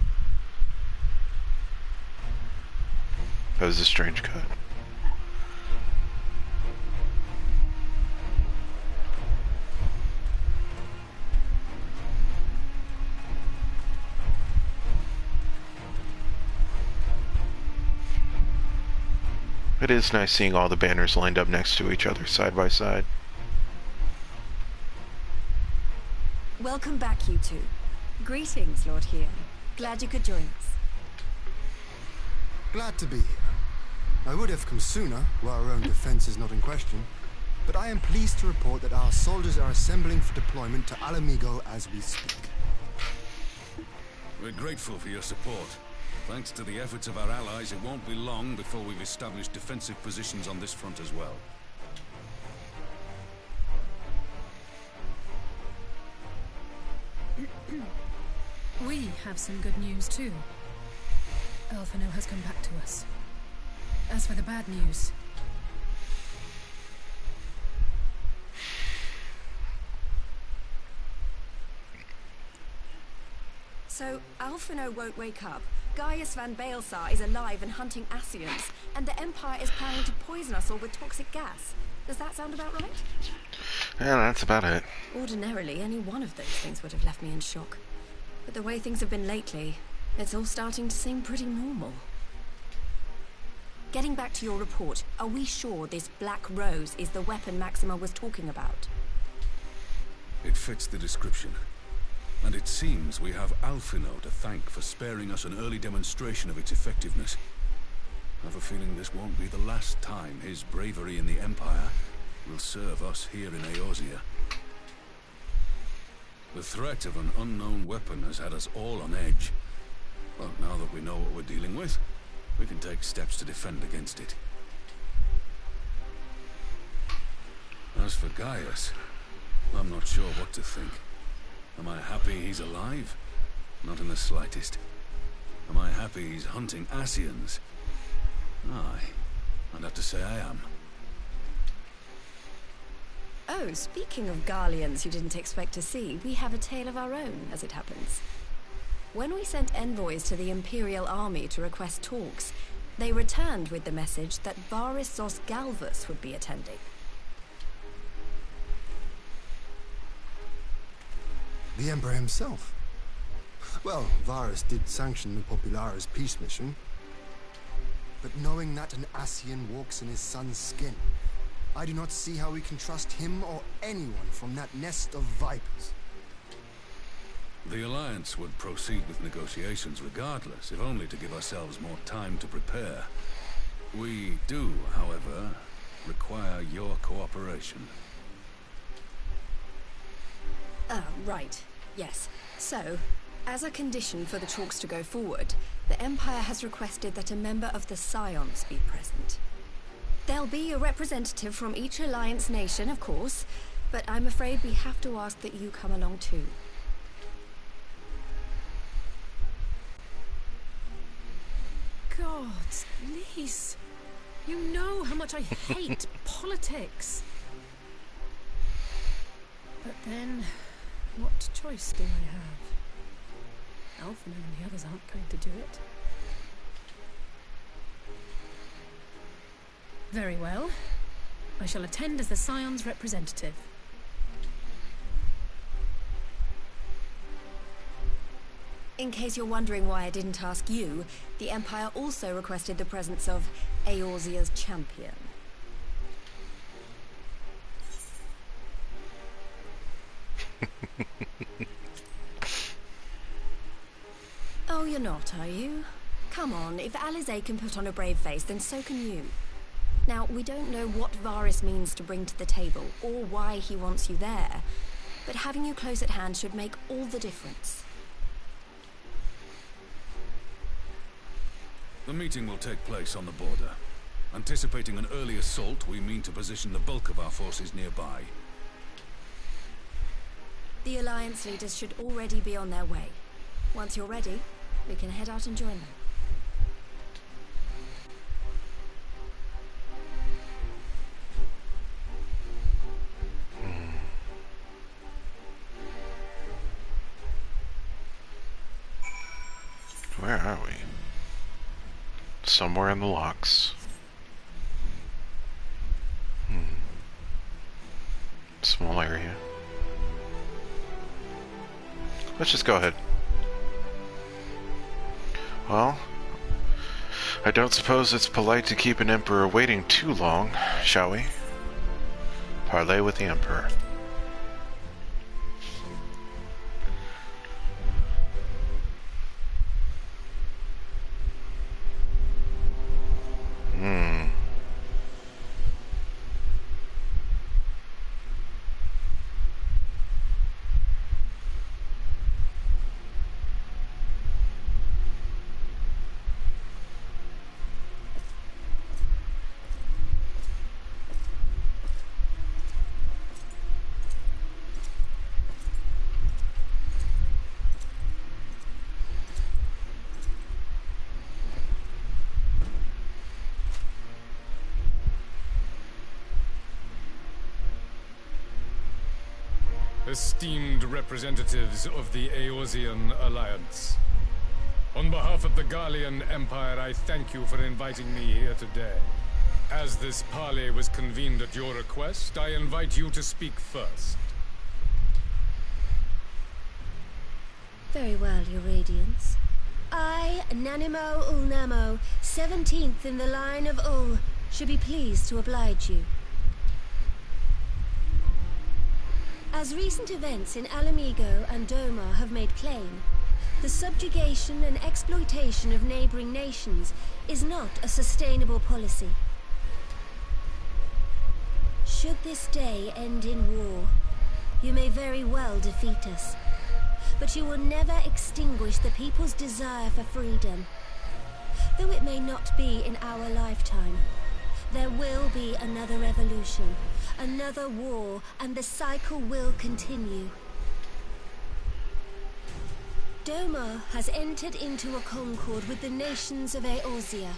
That was a strange cut. It is nice seeing all the banners lined up next to each other, side by side. Welcome back, you two. Greetings, Lord Hien. Glad you could join us. Glad to be here. I would have come sooner, while our own defense is not in question, but I am pleased to report that our soldiers are assembling for deployment to Alamigo as we speak. We're grateful for your support. Thanks to the efforts of our allies, it won't be long before we've established defensive positions on this front as well. We have some good news too. Alphino has come back to us. As for the bad news, so Alphino won't wake up. Gaius van Baelsar is alive and hunting Ascians, and the Empire is planning to poison us all with toxic gas. Does that sound about right? Yeah, that's about it. Ordinarily, any one of those things would have left me in shock. But the way things have been lately, it's all starting to seem pretty normal. Getting back to your report, are we sure this Black Rose is the weapon Maxima was talking about? It fits the description. And it seems we have Alphino to thank for sparing us an early demonstration of its effectiveness. I have a feeling this won't be the last time his bravery in the Empire will serve us here in Eorzea. The threat of an unknown weapon has had us all on edge. But now that we know what we're dealing with, we can take steps to defend against it. As for Gaius, I'm not sure what to think. Am I happy he's alive? Not in the slightest. Am I happy he's hunting Ascians? Aye, I'd have to say I am. Oh, speaking of Garleans you didn't expect to see, we have a tale of our own, as it happens. When we sent envoys to the Imperial Army to request talks, they returned with the message that Varis Galvus would be attending. The Emperor himself. Well, Varis did sanction the Popularis peace mission. but knowing that an Ascian walks in his son's skin, I do not see how we can trust him or anyone from that nest of vipers. The Alliance would proceed with negotiations regardless, if only to give ourselves more time to prepare. We do, however, require your cooperation. Right. Yes. So, as a condition for the talks to go forward, the Empire has requested that a member of the Scions be present. There'll be a representative from each Alliance nation, of course, but I'm afraid we have to ask that you come along too. God, Lise, you know how much I hate politics. But then, what choice do I have? Alphen and the others aren't going to do it. Very well. I shall attend as the Scion's representative. In case you're wondering why I didn't ask you, the Empire also requested the presence of Eorzea's champion. Oh, you're not, are you? Come on, if Alize can put on a brave face, then so can you. Now, we don't know what Varis means to bring to the table, or why he wants you there, but having you close at hand should make all the difference. The meeting will take place on the border. Anticipating an early assault, we mean to position the bulk of our forces nearby. The Alliance leaders should already be on their way. Once you're ready, we can head out and join them. Where are we? Somewhere in the locks. Small area. Let's just go ahead. Well, I don't suppose it's polite to keep an emperor waiting too long, shall we? Parley with the emperor. Esteemed representatives of the Eorzean Alliance. On behalf of the Gallian Empire, I thank you for inviting me here today. As this parley was convened at your request, I invite you to speak first. Very well, Your Radiance. I, Nanimo Ulnamo, 17th in the line of Ul, should be pleased to oblige you. As recent events in Alamigo and Doma have made plain, the subjugation and exploitation of neighboring nations is not a sustainable policy. Should this day end in war, you may very well defeat us, but you will never extinguish the people's desire for freedom. Though it may not be in our lifetime, there will be another revolution, another war, and the cycle will continue. Doma has entered into a concord with the nations of Eorzea,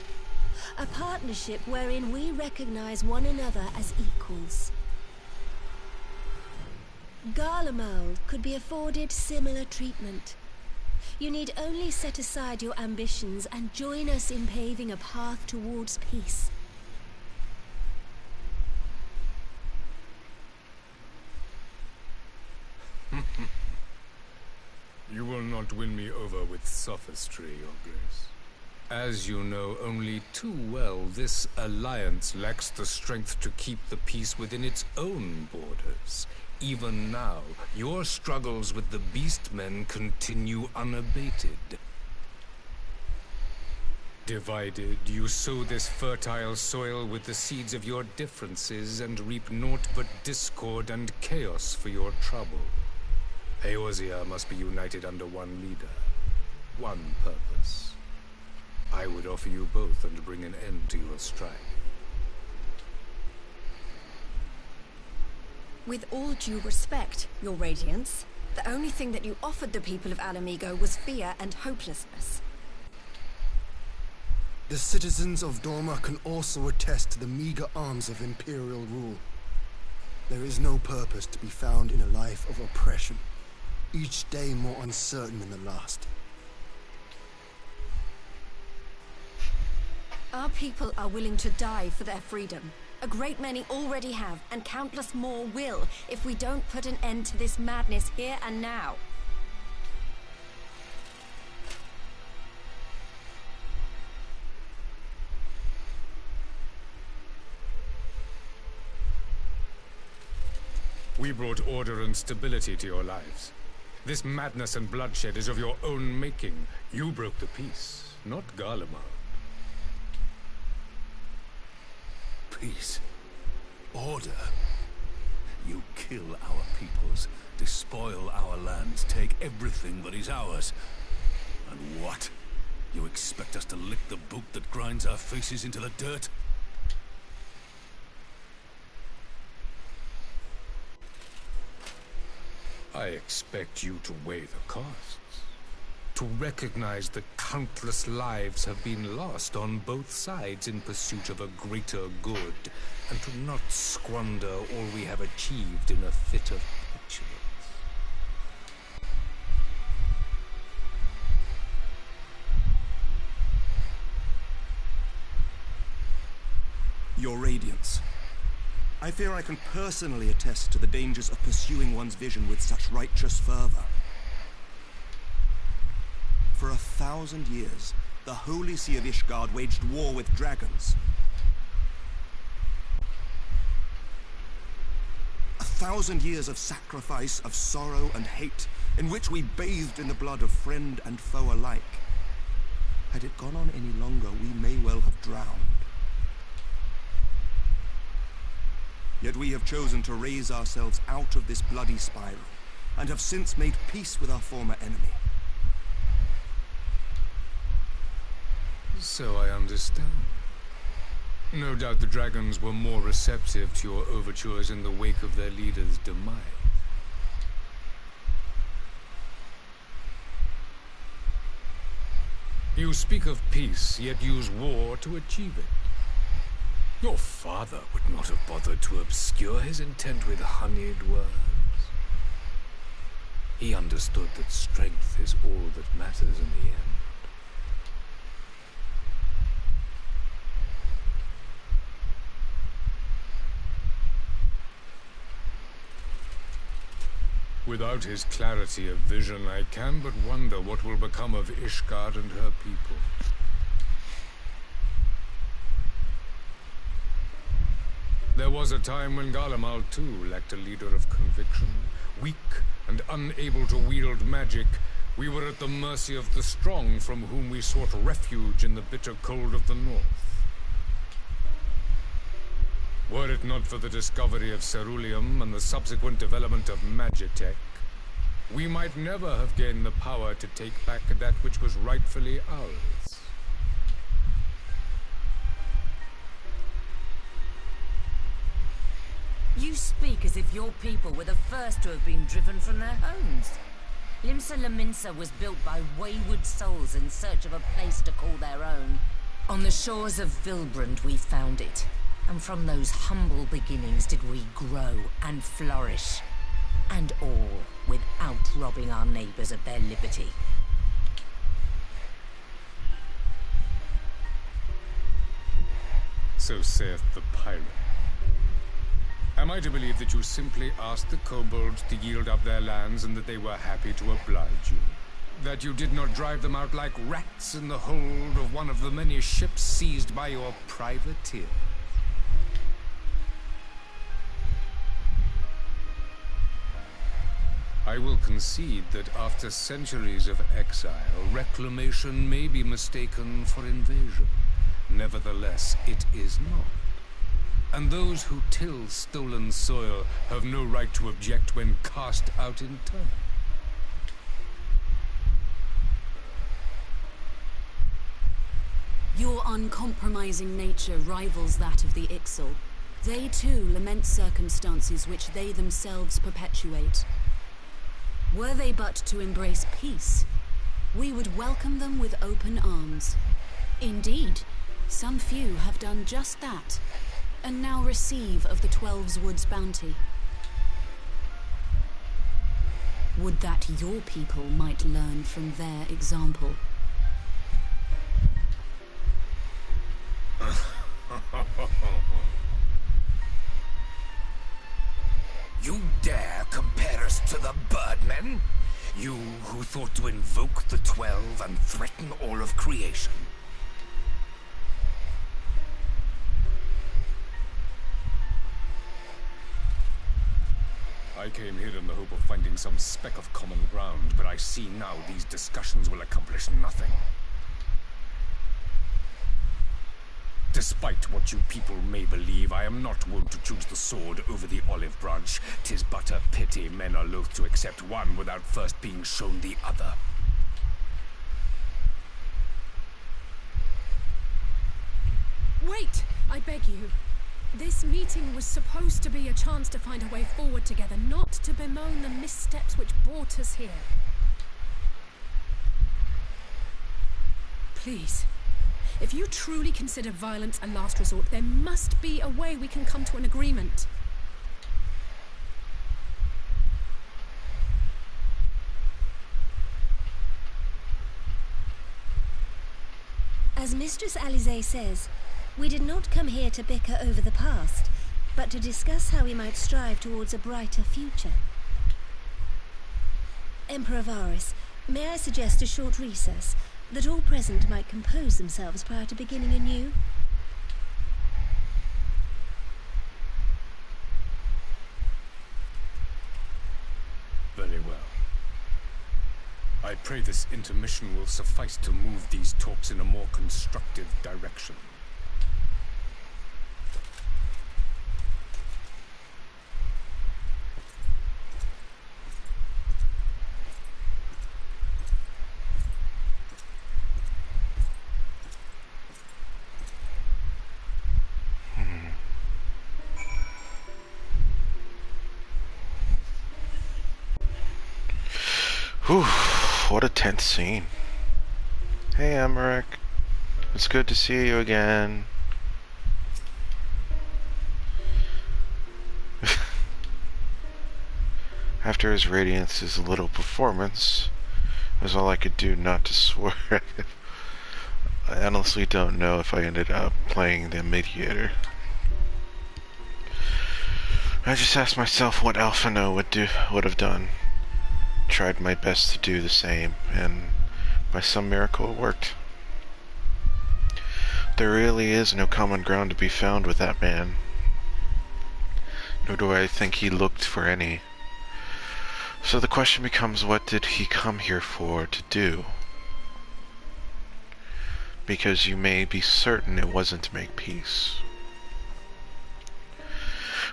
a partnership wherein we recognize one another as equals. Garlemald could be afforded similar treatment. You need only set aside your ambitions and join us in paving a path towards peace. You will not win me over with sophistry, Your Grace. As you know only too well, this alliance lacks the strength to keep the peace within its own borders. Even now, your struggles with the Beastmen continue unabated. Divided, you sow this fertile soil with the seeds of your differences and reap naught but discord and chaos for your trouble. Eorzea must be united under one leader, one purpose. I would offer you both and bring an end to your strife. With all due respect, Your Radiance, the only thing that you offered the people of Alamigo was fear and hopelessness. The citizens of Dorma can also attest to the meager arms of Imperial rule. There is no purpose to be found in a life of oppression, each day more uncertain than the last. Our people are willing to die for their freedom. A great many already have, and countless more will, if we don't put an end to this madness here and now. We brought order and stability to your lives. This madness and bloodshed is of your own making. You broke the peace, not Garlemald. Peace. Order. You kill our peoples, despoil our lands, take everything that is ours. And what? You expect us to lick the boot that grinds our faces into the dirt? I expect you to weigh the costs. To recognize that countless lives have been lost on both sides in pursuit of a greater good, and to not squander all we have achieved in a fit of petulance. Your Radiance. I fear I can personally attest to the dangers of pursuing one's vision with such righteous fervor. For 1,000 years, the Holy See of Ishgard waged war with dragons. 1,000 years of sacrifice, of sorrow and hate, in which we bathed in the blood of friend and foe alike. Had it gone on any longer, we may well have drowned. Yet we have chosen to raise ourselves out of this bloody spiral, and have since made peace with our former enemy. So I understand. No doubt the dragons were more receptive to your overtures in the wake of their leader's demise. You speak of peace, yet use war to achieve it. Your father would not have bothered to obscure his intent with honeyed words. He understood that strength is all that matters in the end. Without his clarity of vision, I can but wonder what will become of Ishgard and her people. There was a time when Garlemald too lacked a leader of conviction. Weak and unable to wield magic, we were at the mercy of the strong from whom we sought refuge in the bitter cold of the north. Were it not for the discovery of ceruleum and the subsequent development of magitech, we might never have gained the power to take back that which was rightfully ours. You speak as if your people were the first to have been driven from their homes. Limsa Lominsa was built by wayward souls in search of a place to call their own. On the shores of Vilbrand we found it. And from those humble beginnings did we grow and flourish. And all without robbing our neighbors of their liberty. So saith the pirate. Am I to believe that you simply asked the kobolds to yield up their lands and that they were happy to oblige you? That you did not drive them out like rats in the hold of one of the many ships seized by your privateer. I will concede that after centuries of exile, reclamation may be mistaken for invasion. Nevertheless, it is not. And those who till stolen soil have no right to object when cast out in turn. Your uncompromising nature rivals that of the Ixal. They too lament circumstances which they themselves perpetuate. Were they but to embrace peace, we would welcome them with open arms. Indeed, some few have done just that, and now receive of the 12's Wood's bounty. Would that your people might learn from their example. You dare compare us to the Birdmen? You who thought to invoke the 12 and threaten all of creation? I came here in the hope of finding some speck of common ground, but I see now these discussions will accomplish nothing. Despite what you people may believe, I am not wont to choose the sword over the olive branch. 'Tis but a pity men are loath to accept one without first being shown the other. Wait! I beg you. This meeting was supposed to be a chance to find a way forward together, not to bemoan the missteps which brought us here. Please. If you truly consider violence a last resort, there must be a way we can come to an agreement. As Mistress Alisaie says, we did not come here to bicker over the past, but to discuss how we might strive towards a brighter future. Emperor Varis, may I suggest a short recess, that all present might compose themselves prior to beginning anew? Very well. I pray this intermission will suffice to move these talks in a more constructive direction. Whew, what a tense scene. Hey, Emmerich. It's good to see you again. After his Radiance's little performance, it was all I could do not to swear at him. I honestly don't know if I ended up playing the Mediator. I just asked myself what Alphino would have done. Tried my best to do the same, and by some miracle it worked. There really is no common ground to be found with that man. Nor do I think he looked for any. So the question becomes, what did he come here for to do? Because you may be certain it wasn't to make peace.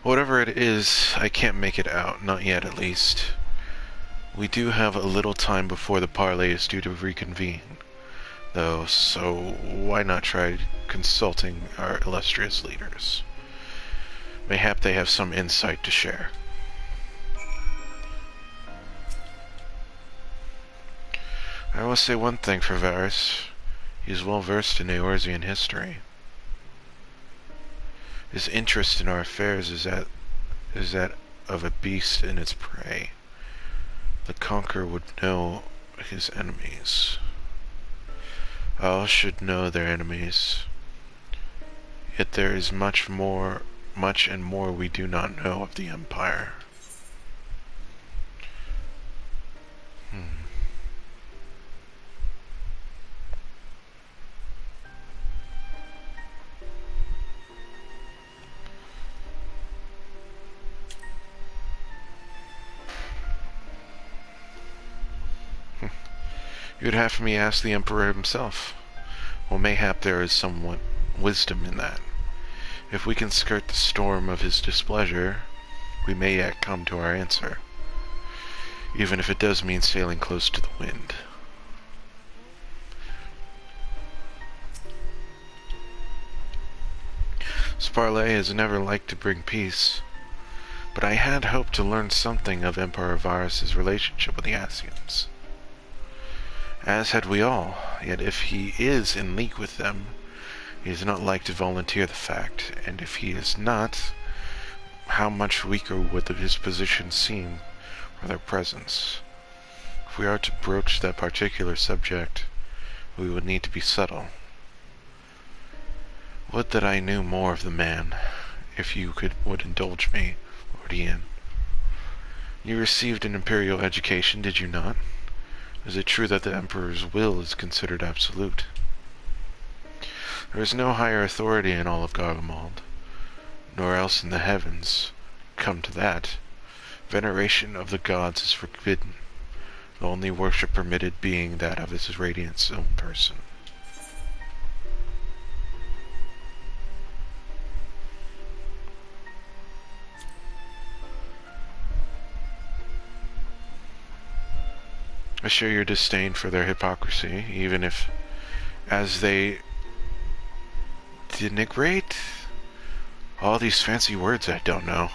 Whatever it is, I can't make it out, not yet at least. We do have a little time before the parley is due to reconvene, though, so why not try consulting our illustrious leaders? Mayhap they have some insight to share. I will say one thing for Varis. He is well versed in Eorzean history. His interest in our affairs is that of a beast in its prey. The conqueror would know his enemies. All should know their enemies. Yet there is much and more we do not know of the Empire. You would have me ask the Emperor himself. Well, mayhap there is somewhat wisdom in that. If we can skirt the storm of his displeasure, we may yet come to our answer, even if it does mean sailing close to the wind. Parley has never liked to bring peace, but I had hoped to learn something of Emperor Varis' relationship with the Asians. As had we all, yet if he is in league with them, he is not like to volunteer the fact, and if he is not, how much weaker would his position seem with our presence? If we are to broach that particular subject, we would need to be subtle. Would that I knew more of the man, if you would indulge me, Lord Ian. You received an imperial education, did you not? Is it true that the Emperor's will is considered absolute? There is no higher authority in all of Garlemald, nor else in the heavens. Come to that, veneration of the gods is forbidden, the only worship permitted being that of his radiant's own person. I share your disdain for their hypocrisy, even if, as they denigrate? All these fancy words I don't know.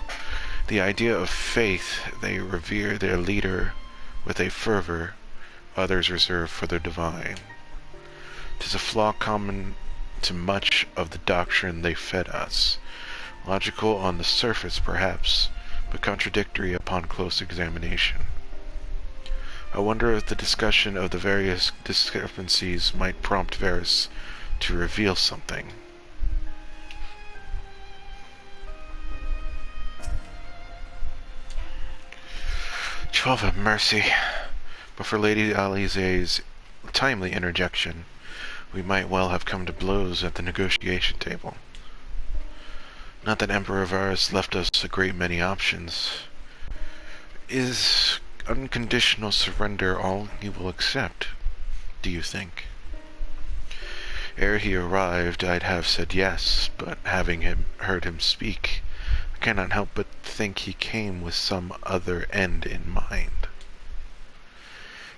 The idea of faith, they revere their leader with a fervor others reserve for the divine. 'Tis a flaw common to much of the doctrine they fed us. Logical on the surface, perhaps, but contradictory upon close examination. I wonder if the discussion of the various discrepancies might prompt Varis to reveal something. Twelve have mercy, but for Lady Alize's timely interjection, we might well have come to blows at the negotiation table. Not that Emperor Varis left us a great many options. Is unconditional surrender all he will accept, do you think? Ere he arrived, I'd have said yes, but having heard him speak, I cannot help but think he came with some other end in mind.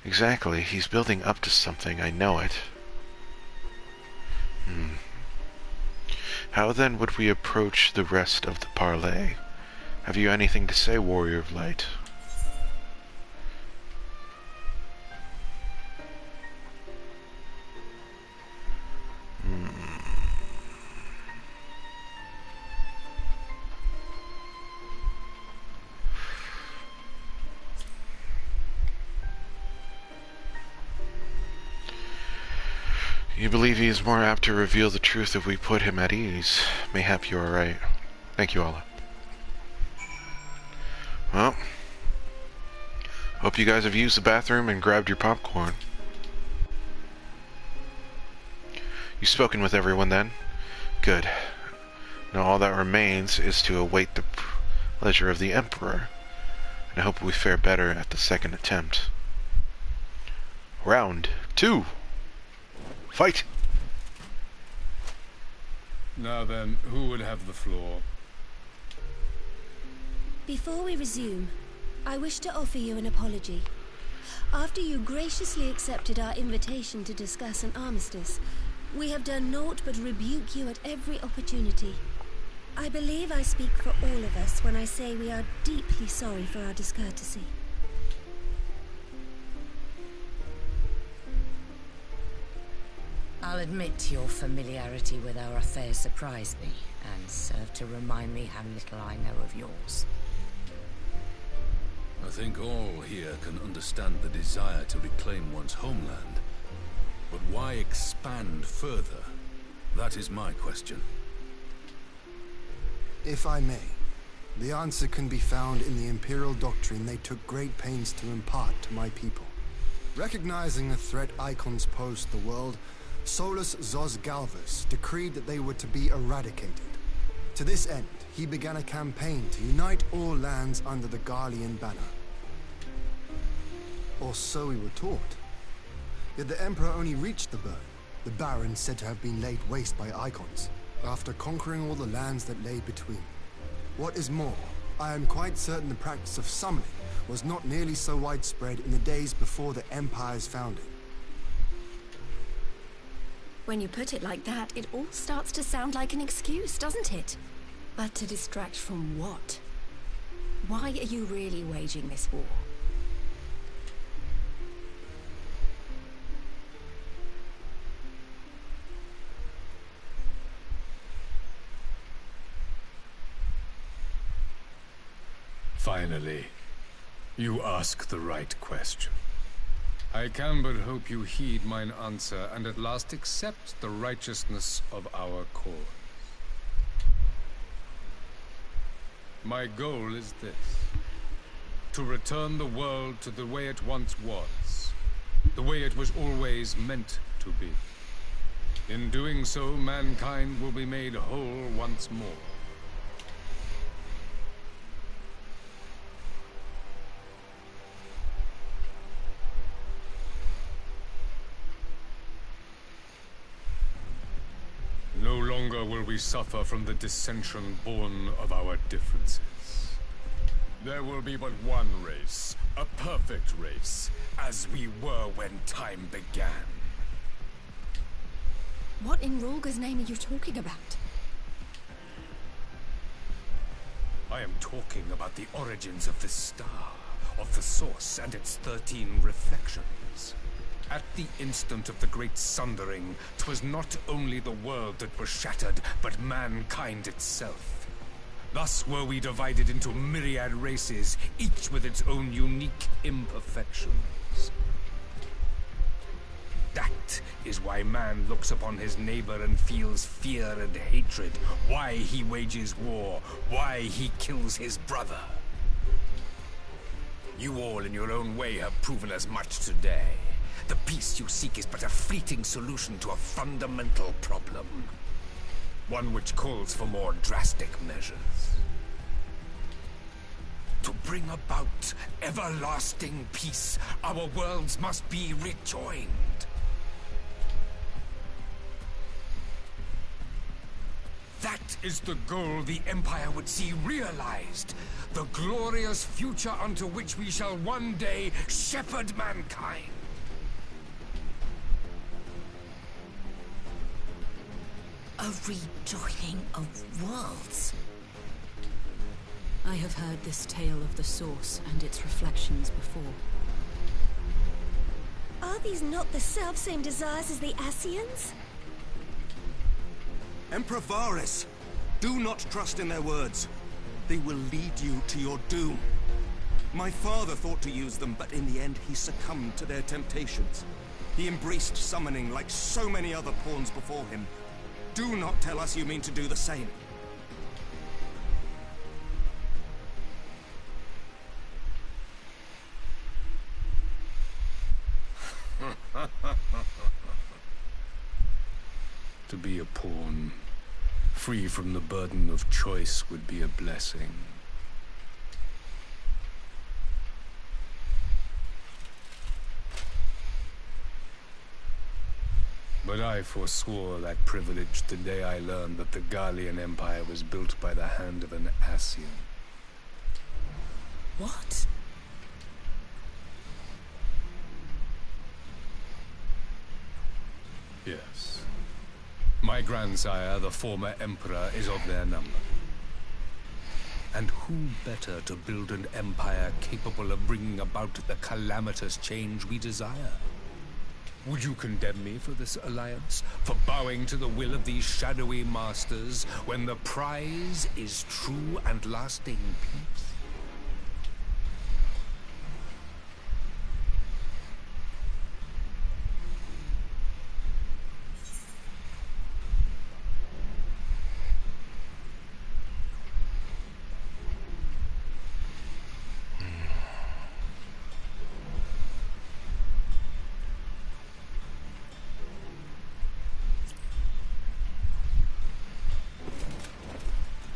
Exactly, he's building up to something, I know it. How then would we approach the rest of the parley? Have you anything to say, Warrior of Light? You believe he is more apt to reveal the truth if we put him at ease. Mayhap you are right. Thank you, Allah. Well, hope you guys have used the bathroom and grabbed your popcorn. You've spoken with everyone then? Good. Now all that remains is to await the pleasure of the Emperor, and I hope we fare better at the second attempt. Round 2. Fight! Now then, who would have the floor? Before we resume, I wish to offer you an apology. After you graciously accepted our invitation to discuss an armistice, we have done naught but rebuke you at every opportunity. I believe I speak for all of us when I say we are deeply sorry for our discourtesy. I'll admit your familiarity with our affairs surprised me, and served to remind me how little I know of yours. I think all here can understand the desire to reclaim one's homeland. But why expand further? That is my question. If I may, the answer can be found in the Imperial doctrine they took great pains to impart to my people. Recognizing the threat icons pose to the world, Solus Zos Galvus decreed that they were to be eradicated. To this end, he began a campaign to unite all lands under the Garlean banner. Or so we were taught. Yet the Emperor only reached the burn, the Baron said to have been laid waste by Icons, after conquering all the lands that lay between. What is more, I am quite certain the practice of summoning was not nearly so widespread in the days before the Empire's founding. When you put it like that, it all starts to sound like an excuse, doesn't it? But to distract from what? Why are you really waging this war? Finally, you ask the right question. I can but hope you heed mine answer and at last accept the righteousness of our cause. My goal is this: to return the world to the way it once was, the way it was always meant to be. In doing so, mankind will be made whole once more. No longer will we suffer from the dissension born of our differences. There will be but one race, a perfect race, as we were when time began. What in Rulga's name are you talking about? I am talking about the origins of the star, of the source and its 13 reflections. At the instant of the great sundering, 'twas not only the world that was shattered, but mankind itself. Thus were we divided into myriad races, each with its own unique imperfections. That is why man looks upon his neighbor and feels fear and hatred, why he wages war, why he kills his brother. You all in your own way have proven as much today. The peace you seek is but a fleeting solution to a fundamental problem. One which calls for more drastic measures. To bring about everlasting peace, our worlds must be rejoined. That is the goal the Empire would see realized. The glorious future unto which we shall one day shepherd mankind. A rejoining of worlds. I have heard this tale of the source and its reflections before. Are these not the self-same desires as the Ascians? Emperor Varis, do not trust in their words. They will lead you to your doom. My father thought to use them, but in the end he succumbed to their temptations. He embraced summoning like so many other pawns before him. Do not tell us you mean to do the same. To be a pawn, free from the burden of choice, would be a blessing. But I forswore that privilege the day I learned that the Gallian Empire was built by the hand of an Ascian. What? Yes. My grandsire, the former Emperor, is of their number. And who better to build an empire capable of bringing about the calamitous change we desire? Would you condemn me for this alliance? For bowing to the will of these shadowy masters, when the prize is true and lasting peace?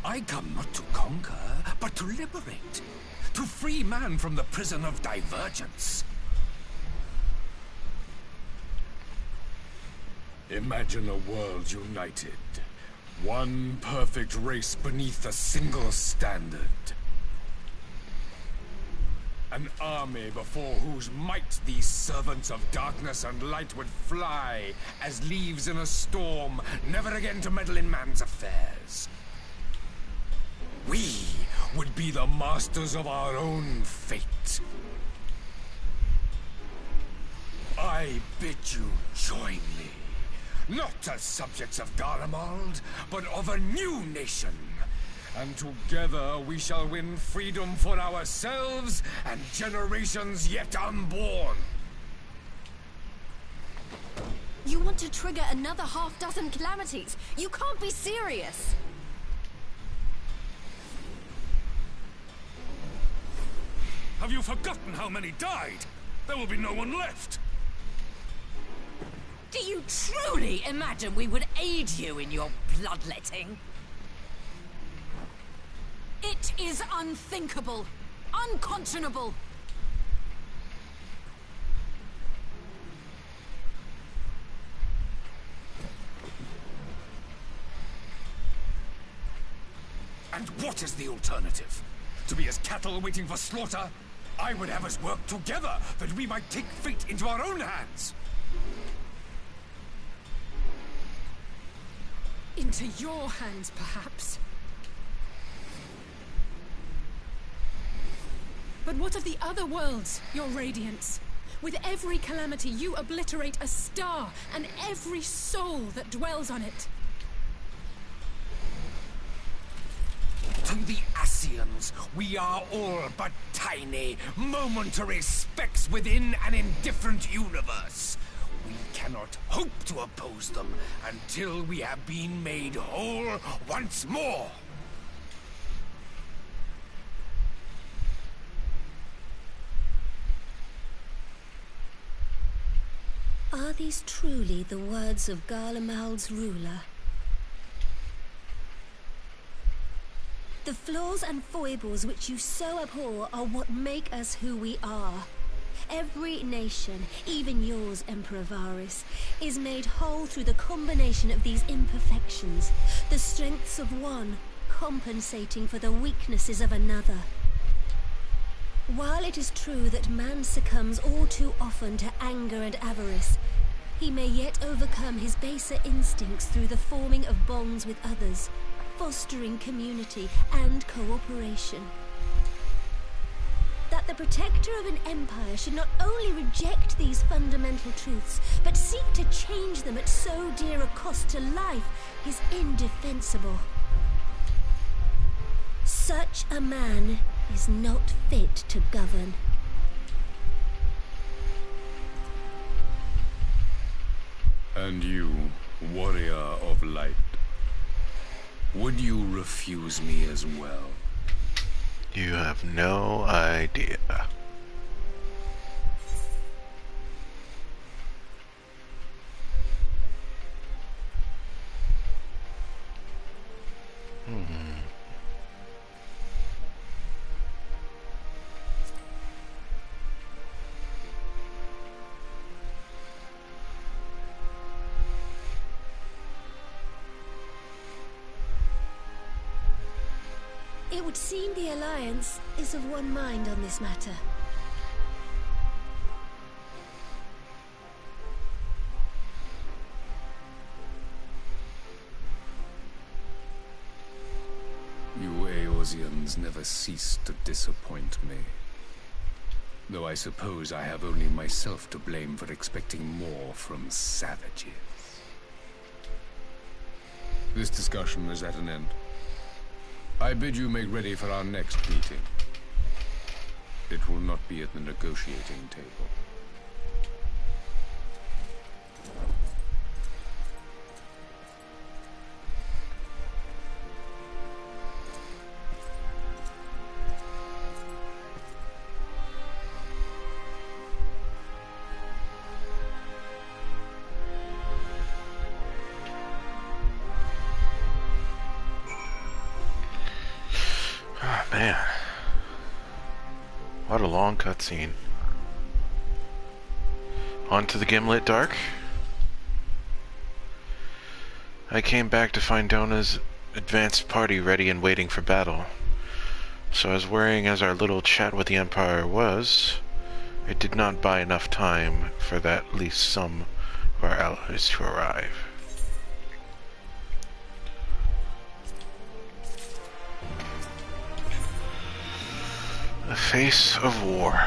I come not to conquer, but to liberate. To free man from the prison of divergence. Imagine a world united. One perfect race beneath a single standard. An army before whose might these servants of darkness and light would fly as leaves in a storm, never again to meddle in man's affairs. We would be the masters of our own fate. I bid you join me, not as subjects of Garlemald, but of a new nation. And together we shall win freedom for ourselves and generations yet unborn. You want to trigger another half-dozen calamities? You can't be serious! Have you forgotten how many died? There will be no one left. Do you truly imagine we would aid you in your bloodletting? It is unthinkable, unconscionable. And what is the alternative? To be as cattle waiting for slaughter? I would have us work together, that we might take fate into our own hands. Into your hands, perhaps. But what of the other worlds, your radiance? With every calamity, you obliterate a star and every soul that dwells on it. To the Ascians, we are all but tiny, momentary specks within an indifferent universe. We cannot hope to oppose them until we have been made whole once more. Are these truly the words of Garlemald's ruler? The flaws and foibles which you so abhor are what make us who we are. Every nation, even yours, Emperor Varis, is made whole through the combination of these imperfections, the strengths of one compensating for the weaknesses of another. While it is true that man succumbs all too often to anger and avarice, he may yet overcome his baser instincts through the forming of bonds with others, fostering community and cooperation. That the protector of an empire should not only reject these fundamental truths, but seek to change them at so dear a cost to life is indefensible. Such a man is not fit to govern. And you, warrior of light, would you refuse me as well? You have no idea. It would seem the Alliance is of one mind on this matter. You Eorzeans never cease to disappoint me. Though I suppose I have only myself to blame for expecting more from savages. This discussion is at an end. I bid you make ready for our next meeting. It will not be at the negotiating table. Man, what a long cutscene. On to the Gimlet Dark. I came back to find Dona's advanced party ready and waiting for battle. So as worrying as our little chat with the Empire was, it did not buy enough time for at least some of our allies to arrive. The face of war.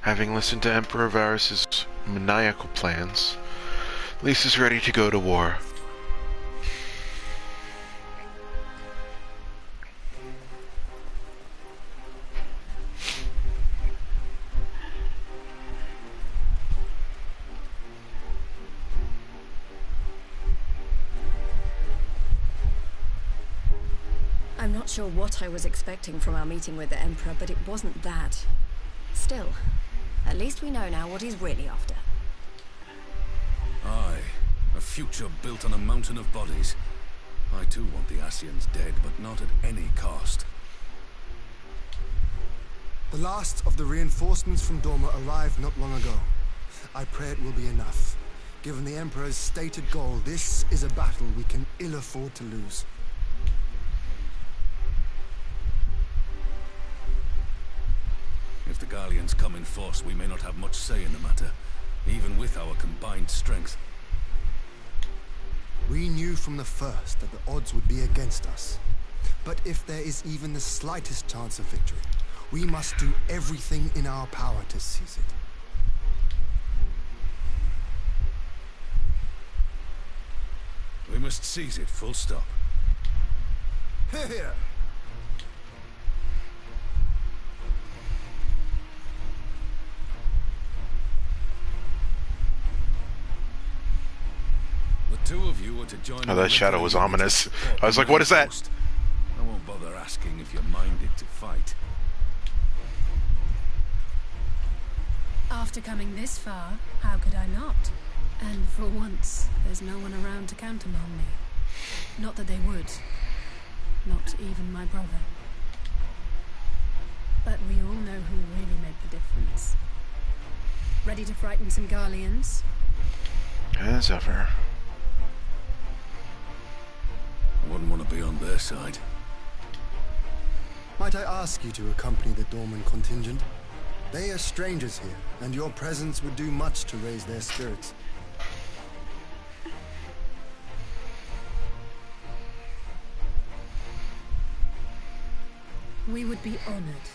Having listened to Emperor Varis' maniacal plans, Lys is ready to go to war. I'm not sure what I was expecting from our meeting with the Emperor, but it wasn't that. Still, at least we know now what he's really after. Aye, a future built on a mountain of bodies. I too want the Ascians dead, but not at any cost. The last of the reinforcements from Dorma arrived not long ago. I pray it will be enough. Given the Emperor's stated goal, this is a battle we can ill afford to lose. If the Gallians come in force, we may not have much say in the matter, even with our combined strength. We knew from the first that the odds would be against us. But if there is even the slightest chance of victory, we must do everything in our power to seize it. We must seize it, full stop. Here! Two of you are to join. Oh, that shadow was ominous. I was like, what is that? I won't bother asking if you're minded to fight. After coming this far, how could I not? And for once, there's no one around to countermand me. Not that they would. Not even my brother. But we all know who really make the difference. Ready to frighten some Garleans? As ever. I wouldn't want to be on their side. Might I ask you to accompany the Dorman contingent? They are strangers here, and your presence would do much to raise their spirits. We would be honored.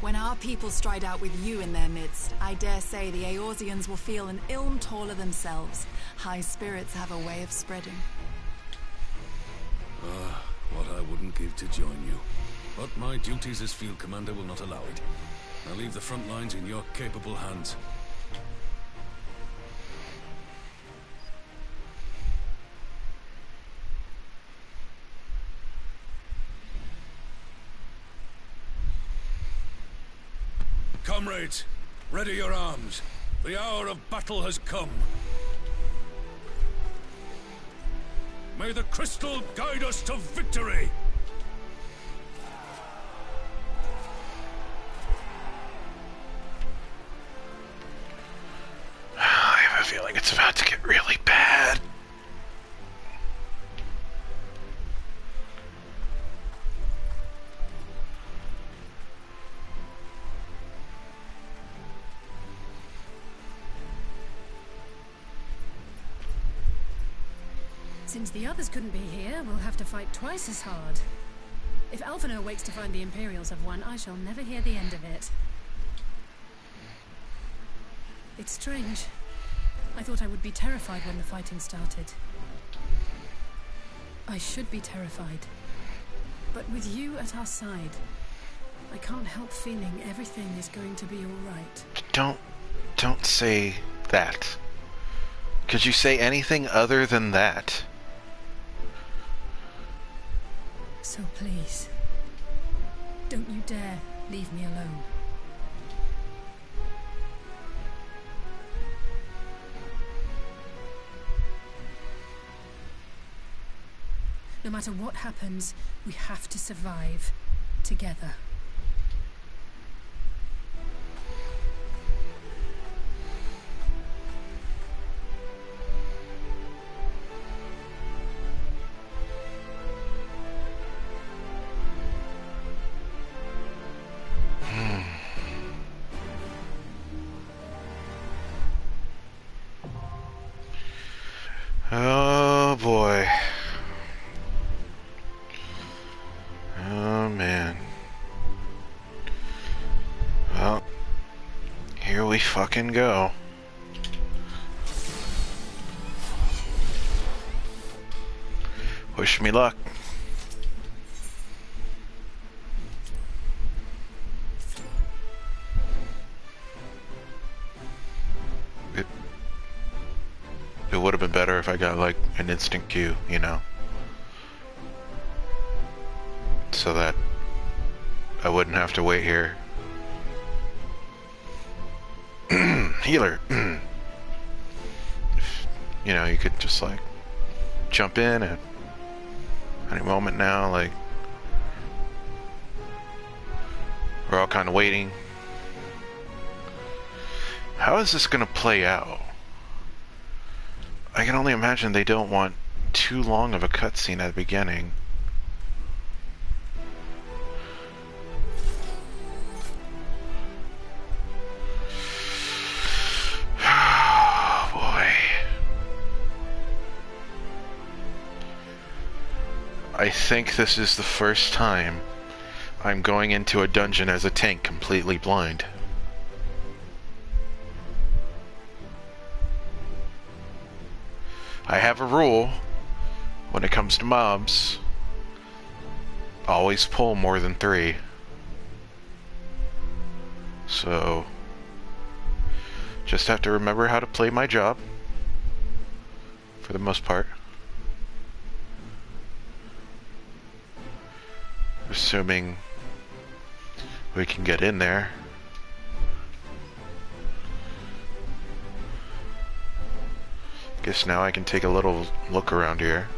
When our people stride out with you in their midst, I dare say the Eorzeans will feel an ilm taller themselves. High spirits have a way of spreading. What I wouldn't give to join you. But my duties as field commander will not allow it. I'll leave the front lines in your capable hands. Comrades, ready your arms. The hour of battle has come. May the crystal guide us to victory! I have a feeling it's about to get really bad. Since the others couldn't be here, we'll have to fight twice as hard. If Alphinaud waits to find the Imperials have won, I shall never hear the end of it. It's strange. I thought I would be terrified when the fighting started. I should be terrified. But with you at our side, I can't help feeling everything is going to be all right. Don't say that. Could you say anything other than that? So please, don't you dare leave me alone. No matter what happens, we have to survive together. Oh boy. Oh man. Well, here we fucking go. Wish me luck. It would have been better if I got like an instant queue, you know, so that I wouldn't have to wait here. Healer. You know, you could just like jump in at any moment now. Like, we're all kind of waiting. How is this gonna play out? I can only imagine they don't want too long of a cutscene at the beginning. Oh boy. I think this is the first time I'm going into a dungeon as a tank completely blind. I have a rule when it comes to mobs: always pull more than 3. So just have to remember how to play my job for the most part. Assuming we can get in there. Guess now I can take a little look around here.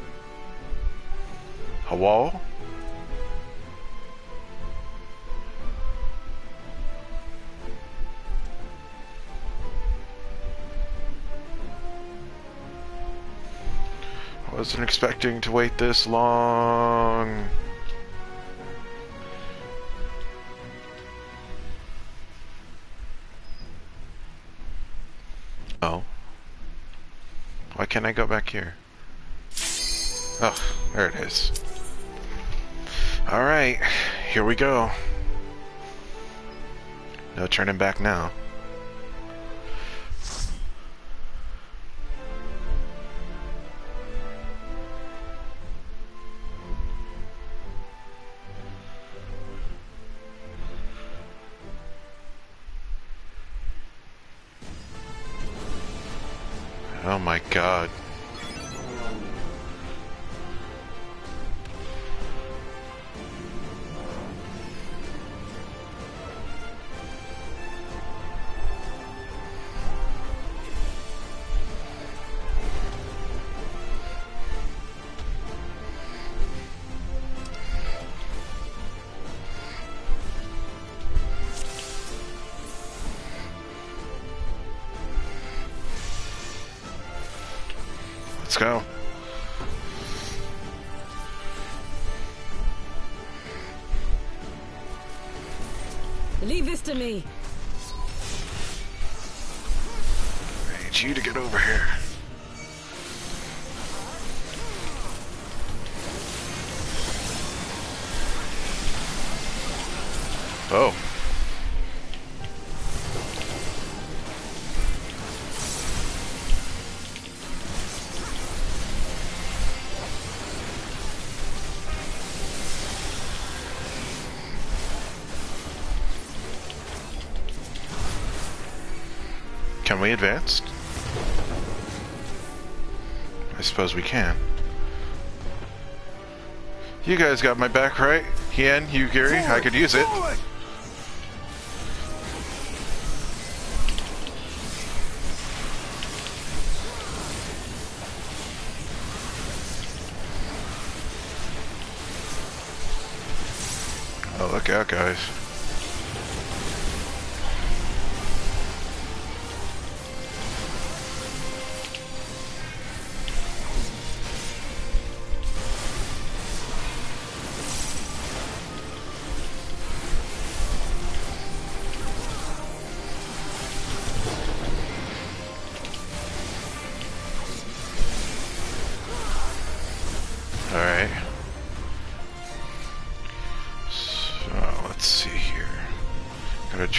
A wall? I wasn't expecting to wait this long. Oh. Why can't I go back here? Oh, there it is. Alright, here we go. No turning back now. Oh my god. Let's go. Leave this to me. I need you to get over here. Oh. Can we advance? I suppose we can. You guys got my back, right? Hien, you, Gary? I could use it. Oh, look out, guys.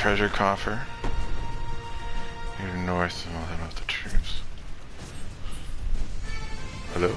treasure coffer. Here north of the troops. Hello?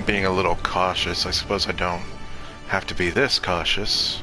Being a little cautious. I suppose I don't have to be this cautious.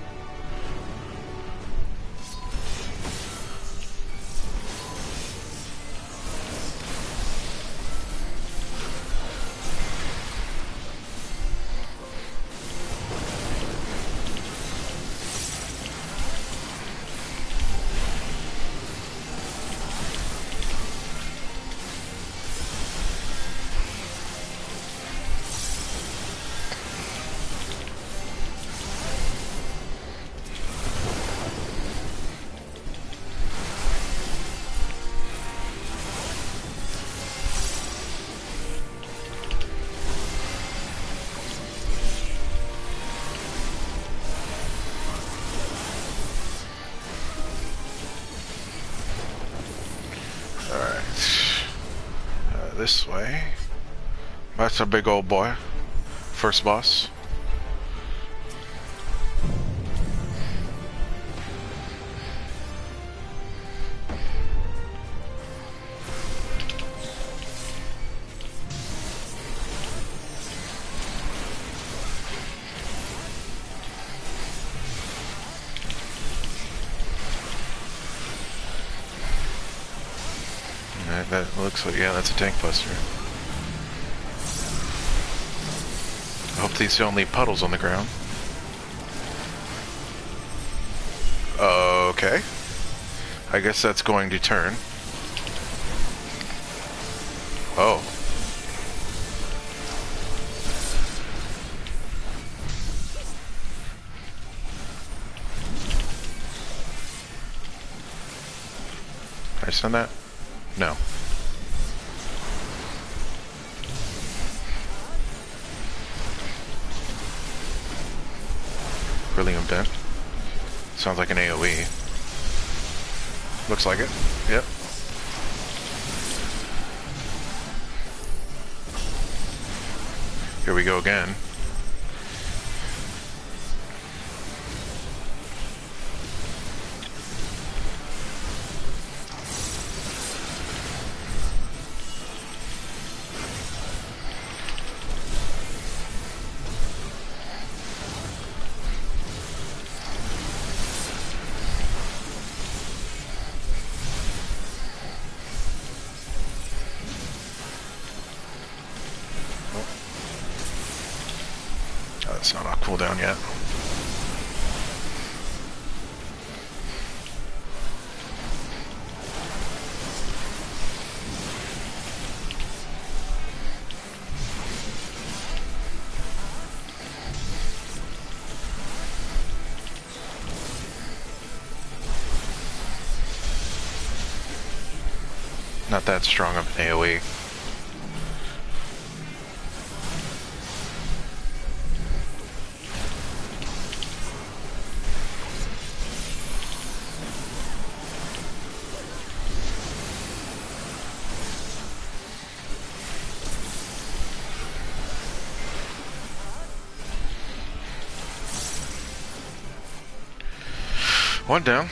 This way. That's a big old boy. First boss. That looks like, yeah, that's a tank buster. I hope these don't leave puddles on the ground. Okay. I guess that's going to turn. Oh. Can I send that? No. Requiem bent. Sounds like an AoE. Looks like it. Yep. Here we go again. It's not on cooldown yet. Not that strong of an AoE. One down.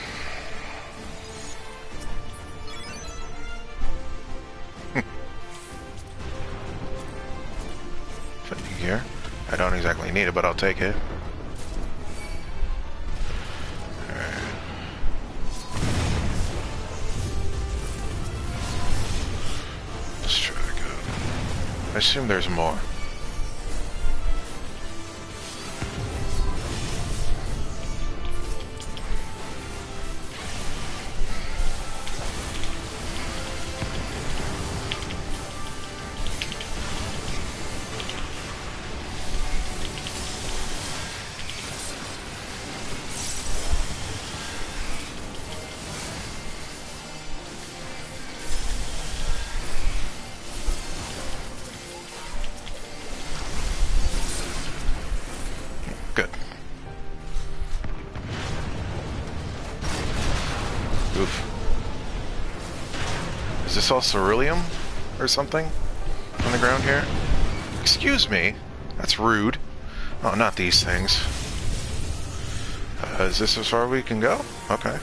Fending here. I don't exactly need it, but I'll take it. Alright. Let's try to go. I assume there's more. Oof. Is this all ceruleum or something on the ground here? Excuse me. That's rude. Oh, not these things. Is this as far as we can go? Okay.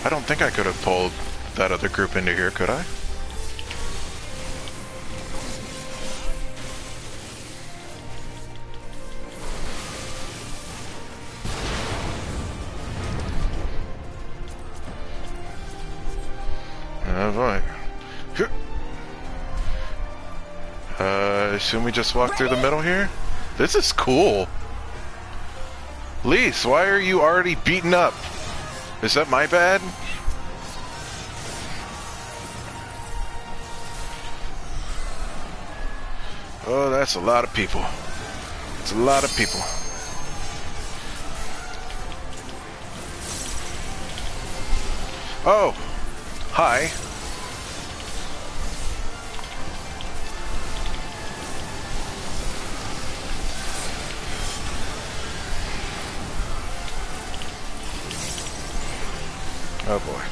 I don't think I could have pulled that other group into here, could I? Oh boy. Assume we just walk through the middle here? This is cool. Lise, why are you already beaten up? Is that my bad? Oh, that's a lot of people. It's a lot of people. Oh, hi. Oh boy.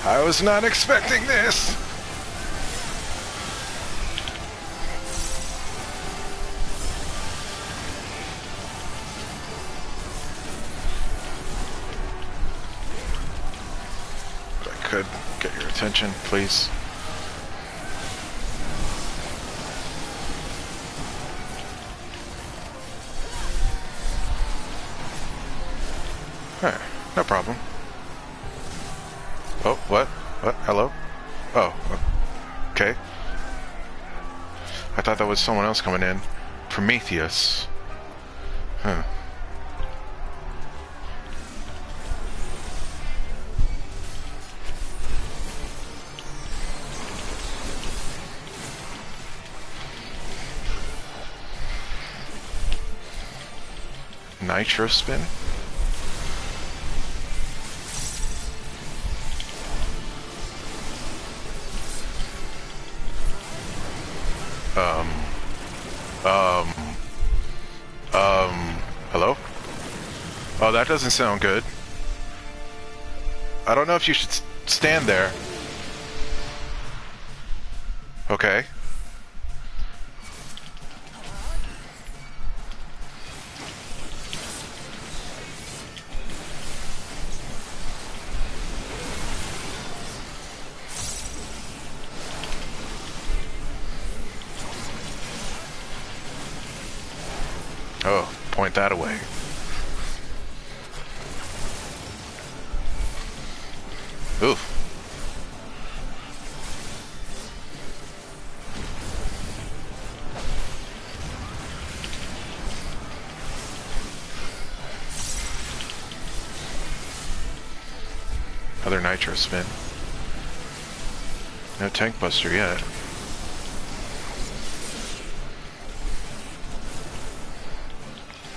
I was not expecting this. If I could get your attention, please. Alright, no problem. Oh, what? What? Hello? Oh, okay. I thought that was someone else coming in. Prometheus. Huh. Nitro spin? Hello? Oh, that doesn't sound good. I don't know if you should stand there. Okay. Oh, point that away. Oof. Another nitro spin. No tank buster yet.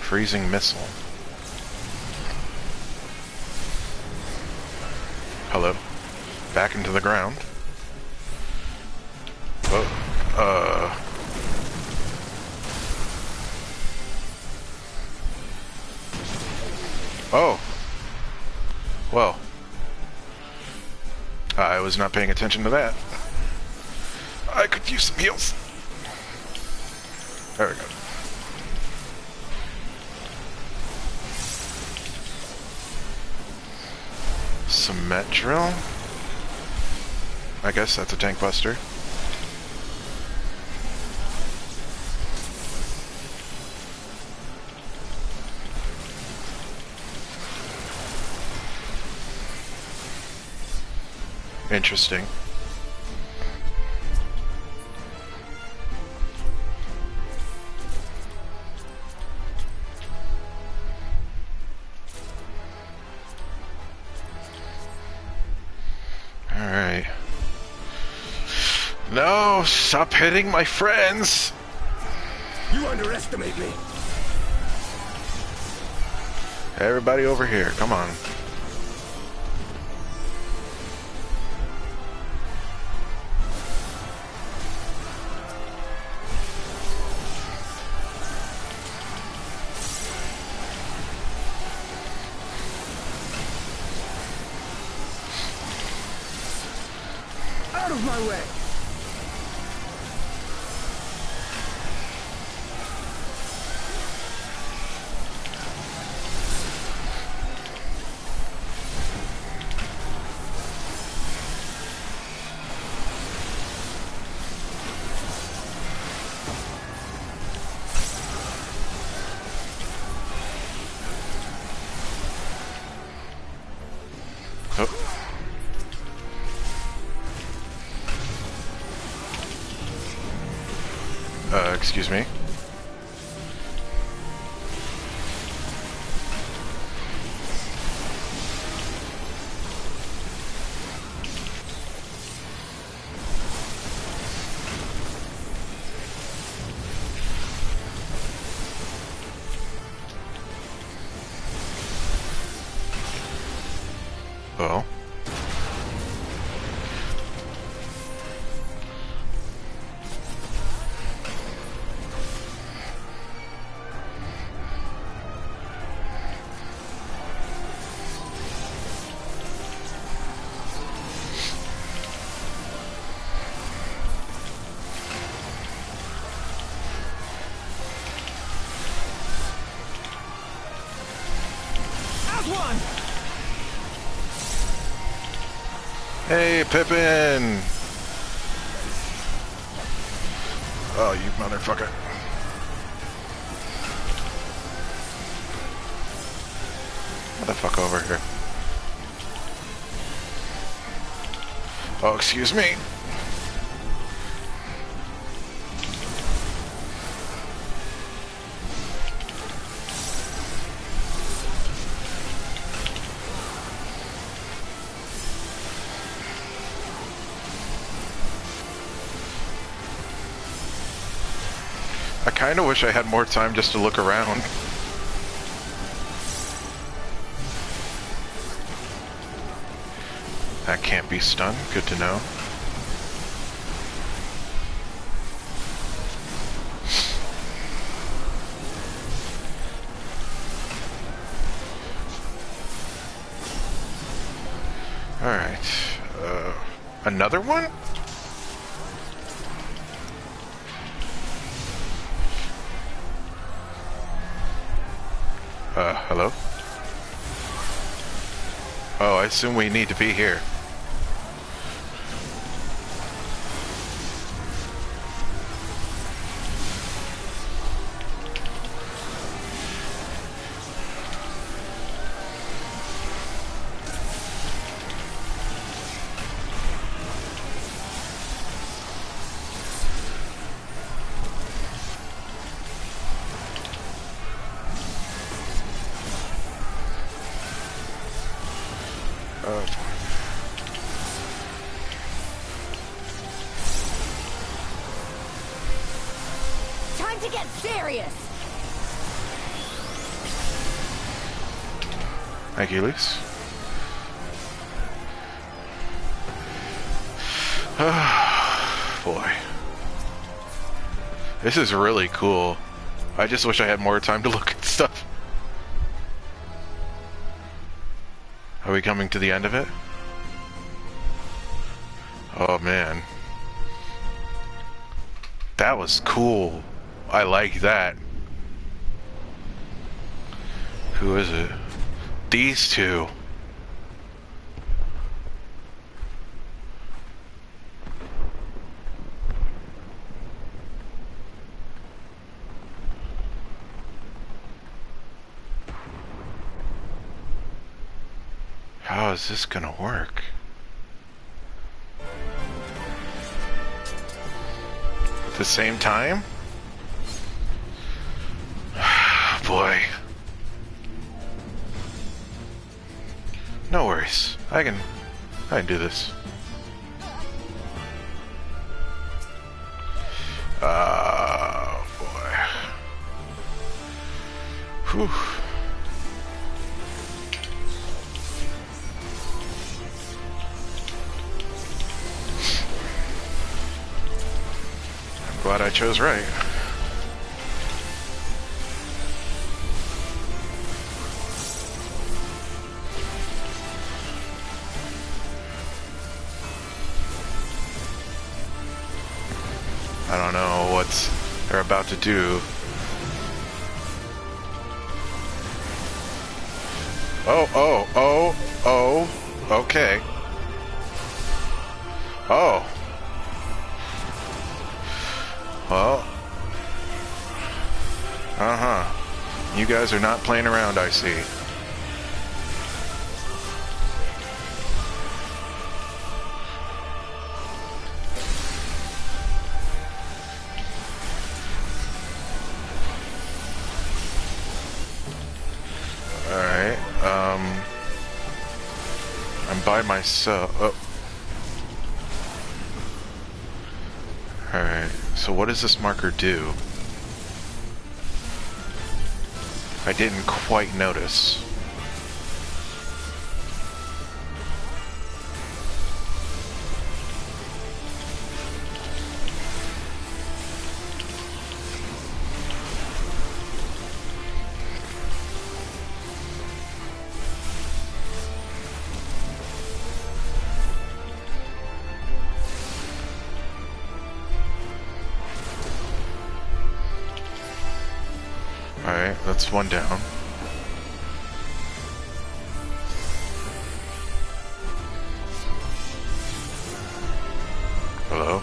Freezing missile. Hello. Back into the ground. Oh, Oh. Well. I was not paying attention to that. I could use some heals. There we go. Cement drill? I guess that's a tank buster. Interesting. No, stop hitting my friends! You underestimate me! Everybody over here, come on. Out of my way! Excuse me. Oh. Hey, Pippin! Oh, you motherfucker. What the fuck over here? Oh, excuse me. I kinda wish I had more time just to look around. That can't be stunned. Good to know. Alright. Another one? Hello? Oh, I assume we need to be here. Time to get serious! Thank you, Elise. Boy. This is really cool. I just wish I had more time to look at stuff. Are we coming to the end of it? Oh man. That was cool. I like that. Who is it? These two. How is this gonna work? At the same time? Boy. No worries. I can do this. Oh, boy. Whew. I'm glad I chose right. I don't know what they're about to do. Oh, okay. Oh. Well. Uh-huh. You guys are not playing around, I see. I'm by myself. Oh. Alright, so what does this marker do? I didn't quite notice. Alright, that's one down. Hello?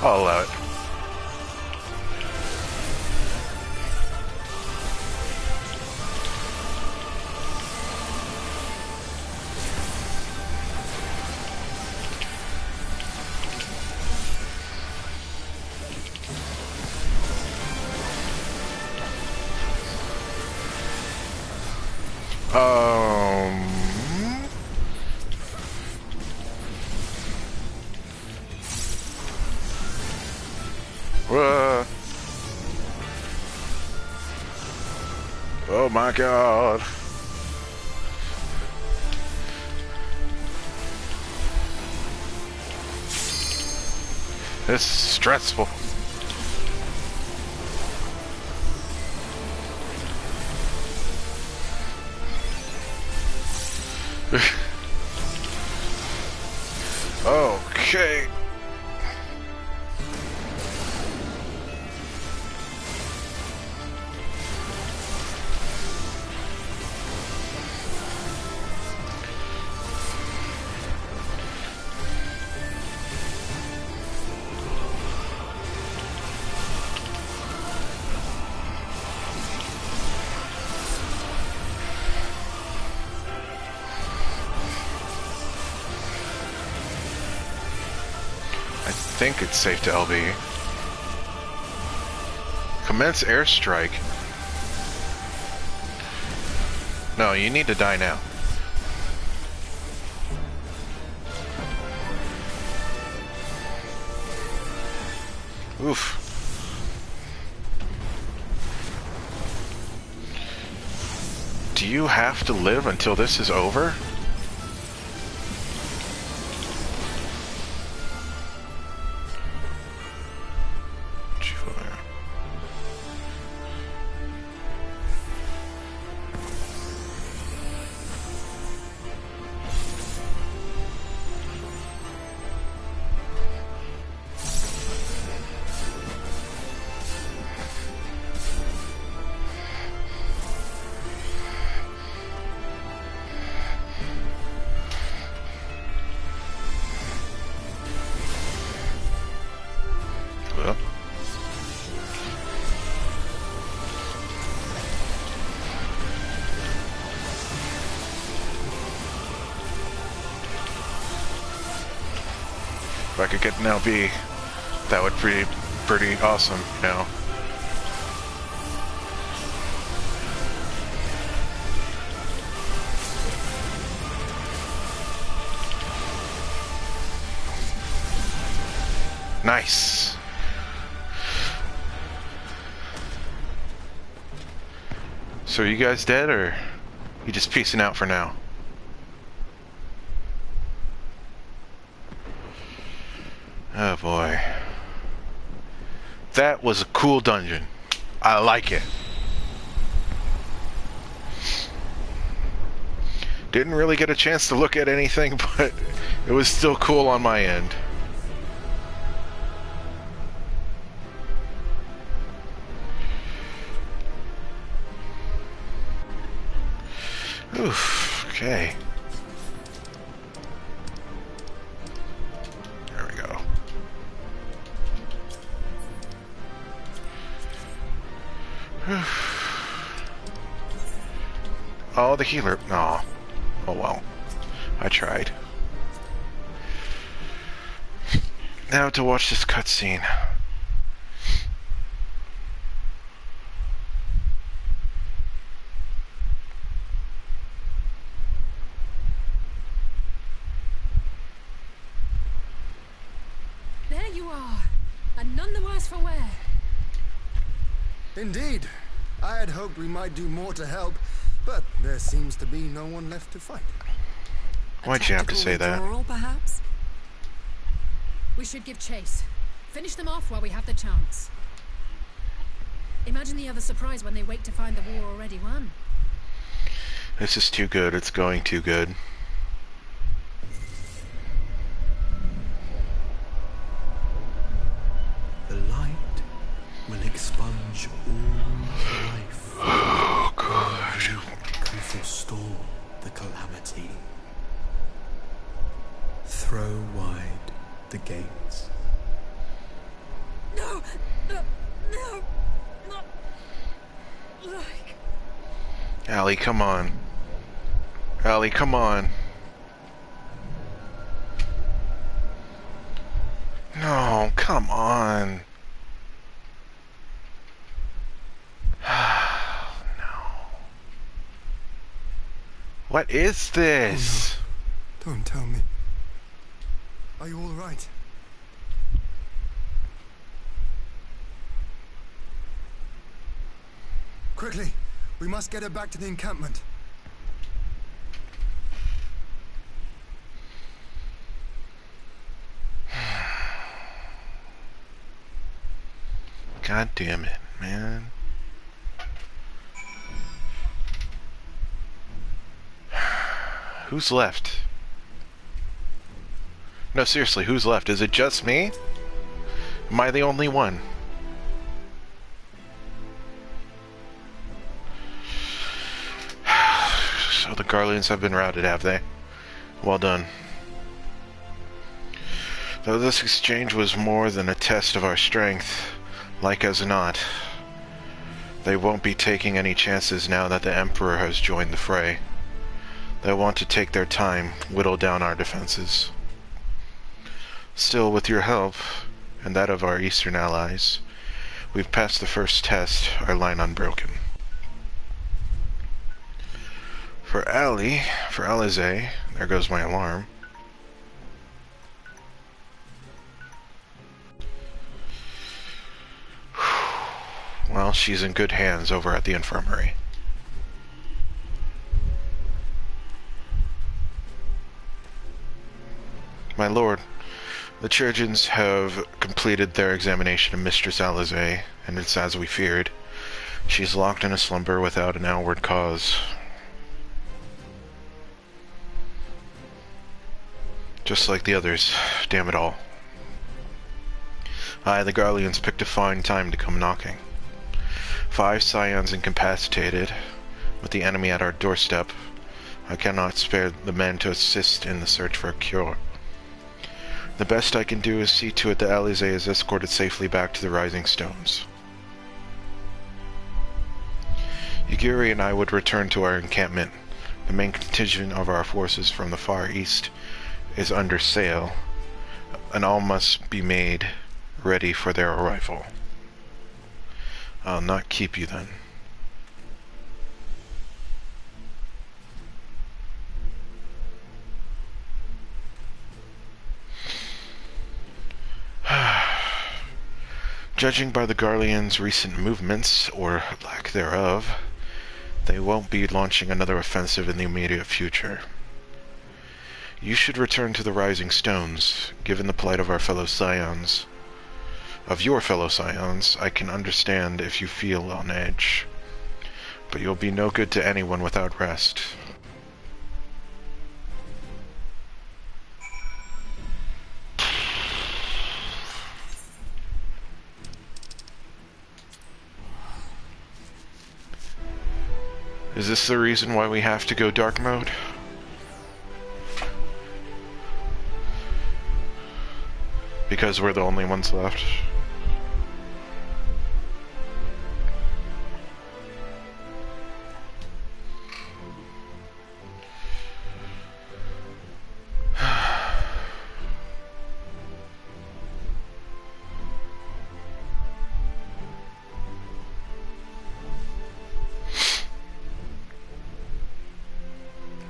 I'll allow it. Oh my god. This is stressful. Okay. I think it's safe to LB. Commence airstrike. No, you need to die now. Oof. Do you have to live until this is over? If I could get an LB, that would be pretty awesome, you know. Nice. So are you guys dead, or you just peacing out for now? Oh boy. That was a cool dungeon. I like it. Didn't really get a chance to look at anything, but it was still cool on my end. Oof, okay. There we go. Oh, the healer. No. Oh well. I tried. Now to watch this cutscene. There you are, and none the worse for wear. Indeed. I had hoped we might do more to help, but there seems to be no one left to fight. Why'd you have to say that? Withdrawal, perhaps? We should give chase. Finish them off while we have the chance. Imagine the other surprise when they wake to find the war already won. This is too good. It's going too good. The light will expunge all life. Oh, God. Can forestall the calamity. Throw wide the gates. No! No! No! Not like... Allie, come on. Allie, come on. No, come on. No. What is this? Oh, no. Don't tell me. Are you all right? Quickly, we must get her back to the encampment. God damn it, man. Who's left? No, seriously, who's left? Is it just me? Am I the only one? So the Garleans have been routed, have they? Well done. Though this exchange was more than a test of our strength, like as not, they won't be taking any chances now that the Emperor has joined the fray. They'll want to take their time, whittle down our defenses. Still, with your help, and that of our eastern allies, we've passed the first test, our line unbroken. For Alize, there goes my alarm. Well, she's in good hands over at the infirmary. My lord, the Trojans have completed their examination of Mistress Alize, and it's as we feared. She's locked in a slumber without an outward cause. Just like the others, damn it all. Aye, the Garleans picked a fine time to come knocking. 5 scions incapacitated, with the enemy at our doorstep. I cannot spare the men to assist in the search for a cure. The best I can do is see to it that Alize is escorted safely back to the Rising Stones. Yugiri and I would return to our encampment. The main contingent of our forces from the far east is under sail, and all must be made ready for their arrival. I'll not keep you then. Judging by the Garleans' recent movements, or lack thereof, they won't be launching another offensive in the immediate future. You should return to the Rising Stones. Given the plight of our fellow Scions, I can understand if you feel on edge. But you'll be no good to anyone without rest. Is this the reason why we have to go dark mode? Because we're the only ones left?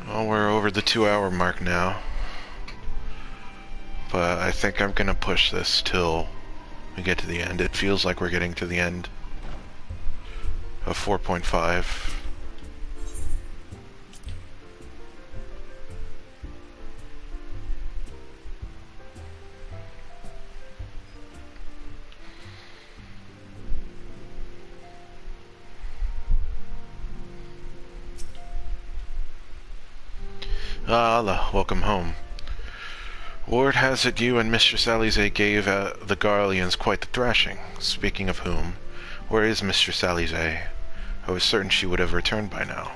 Well, we're over the 2-hour mark now. But I think I'm gonna push this till we get to the end. It feels like we're getting to the end of 4.5. Allah, welcome home. Word has it you and Mistress Alize gave the Garleans quite the thrashing. Speaking of whom, where is Mistress Alize? I was certain she would have returned by now.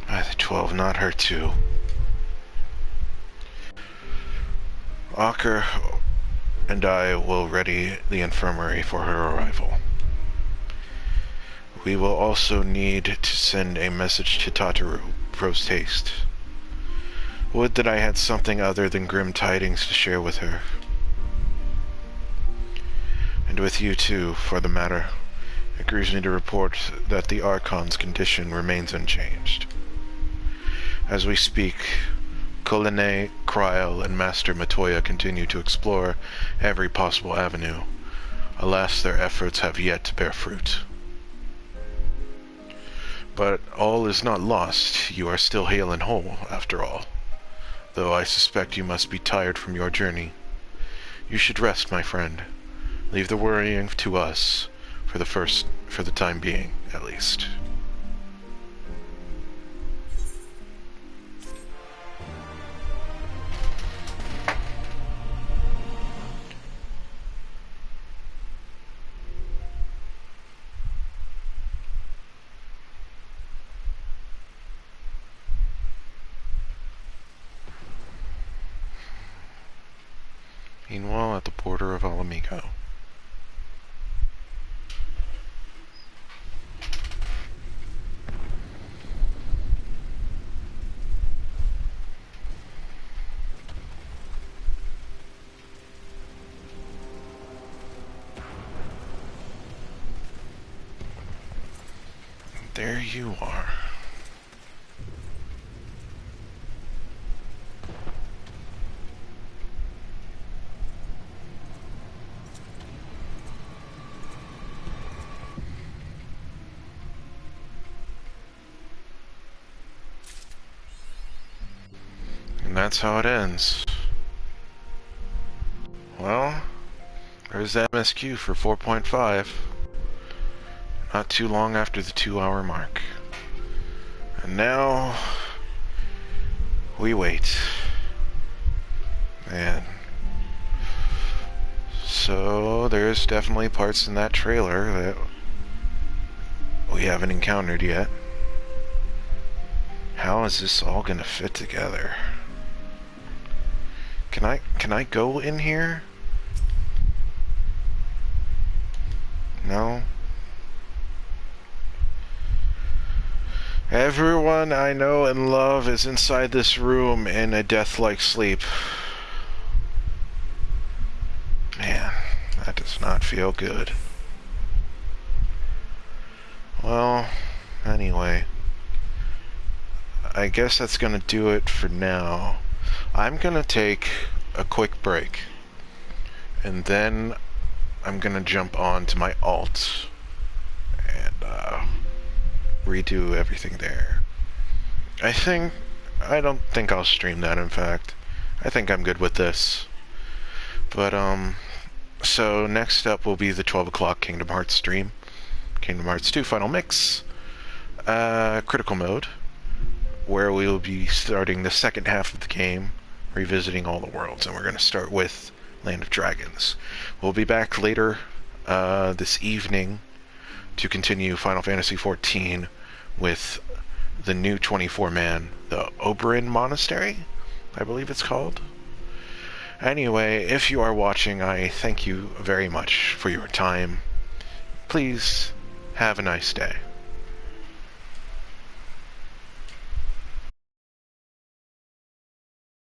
By the 12, not her too. Aker and I will ready the infirmary for her arrival. We will also need to send a message to Tataru, post haste. Would that I had something other than grim tidings to share with her. And with you too, for the matter. It grieves me to report that the Archon's condition remains unchanged. As we speak, Colline, Kryl, and Master Metoya continue to explore every possible avenue. Alas, their efforts have yet to bear fruit. But all is not lost. You are still hale and whole, after all. Though I suspect you must be tired from your journey. You should rest, my friend. Leave the worrying to us, for the time being, at least. Meanwhile, at the border of Alamigo. There you are. And that's how it ends. Well, there's the MSQ for 4.5. Not too long after the 2-hour mark. And now we wait. Man. So there's definitely parts in that trailer that we haven't encountered yet. How is this all gonna fit together? Can I go in here? No? Everyone I know and love is inside this room in a death-like sleep. Man, that does not feel good. Well, anyway. I guess that's gonna do it for now. I'm gonna take a quick break, and then I'm gonna jump on to my alt and redo everything there. I don't think I'll stream that, in fact. I think I'm good with this. But, so next up will be the 12 o'clock Kingdom Hearts stream. Kingdom Hearts 2 Final Mix. Critical Mode, where we will be starting the second half of the game, revisiting all the worlds, and we're going to start with Land of Dragons. We'll be back later this evening to continue Final Fantasy XIV with the new 24-man, the Oberyn Monastery, I believe it's called. Anyway, if you are watching, I thank you very much for your time. Please have a nice day.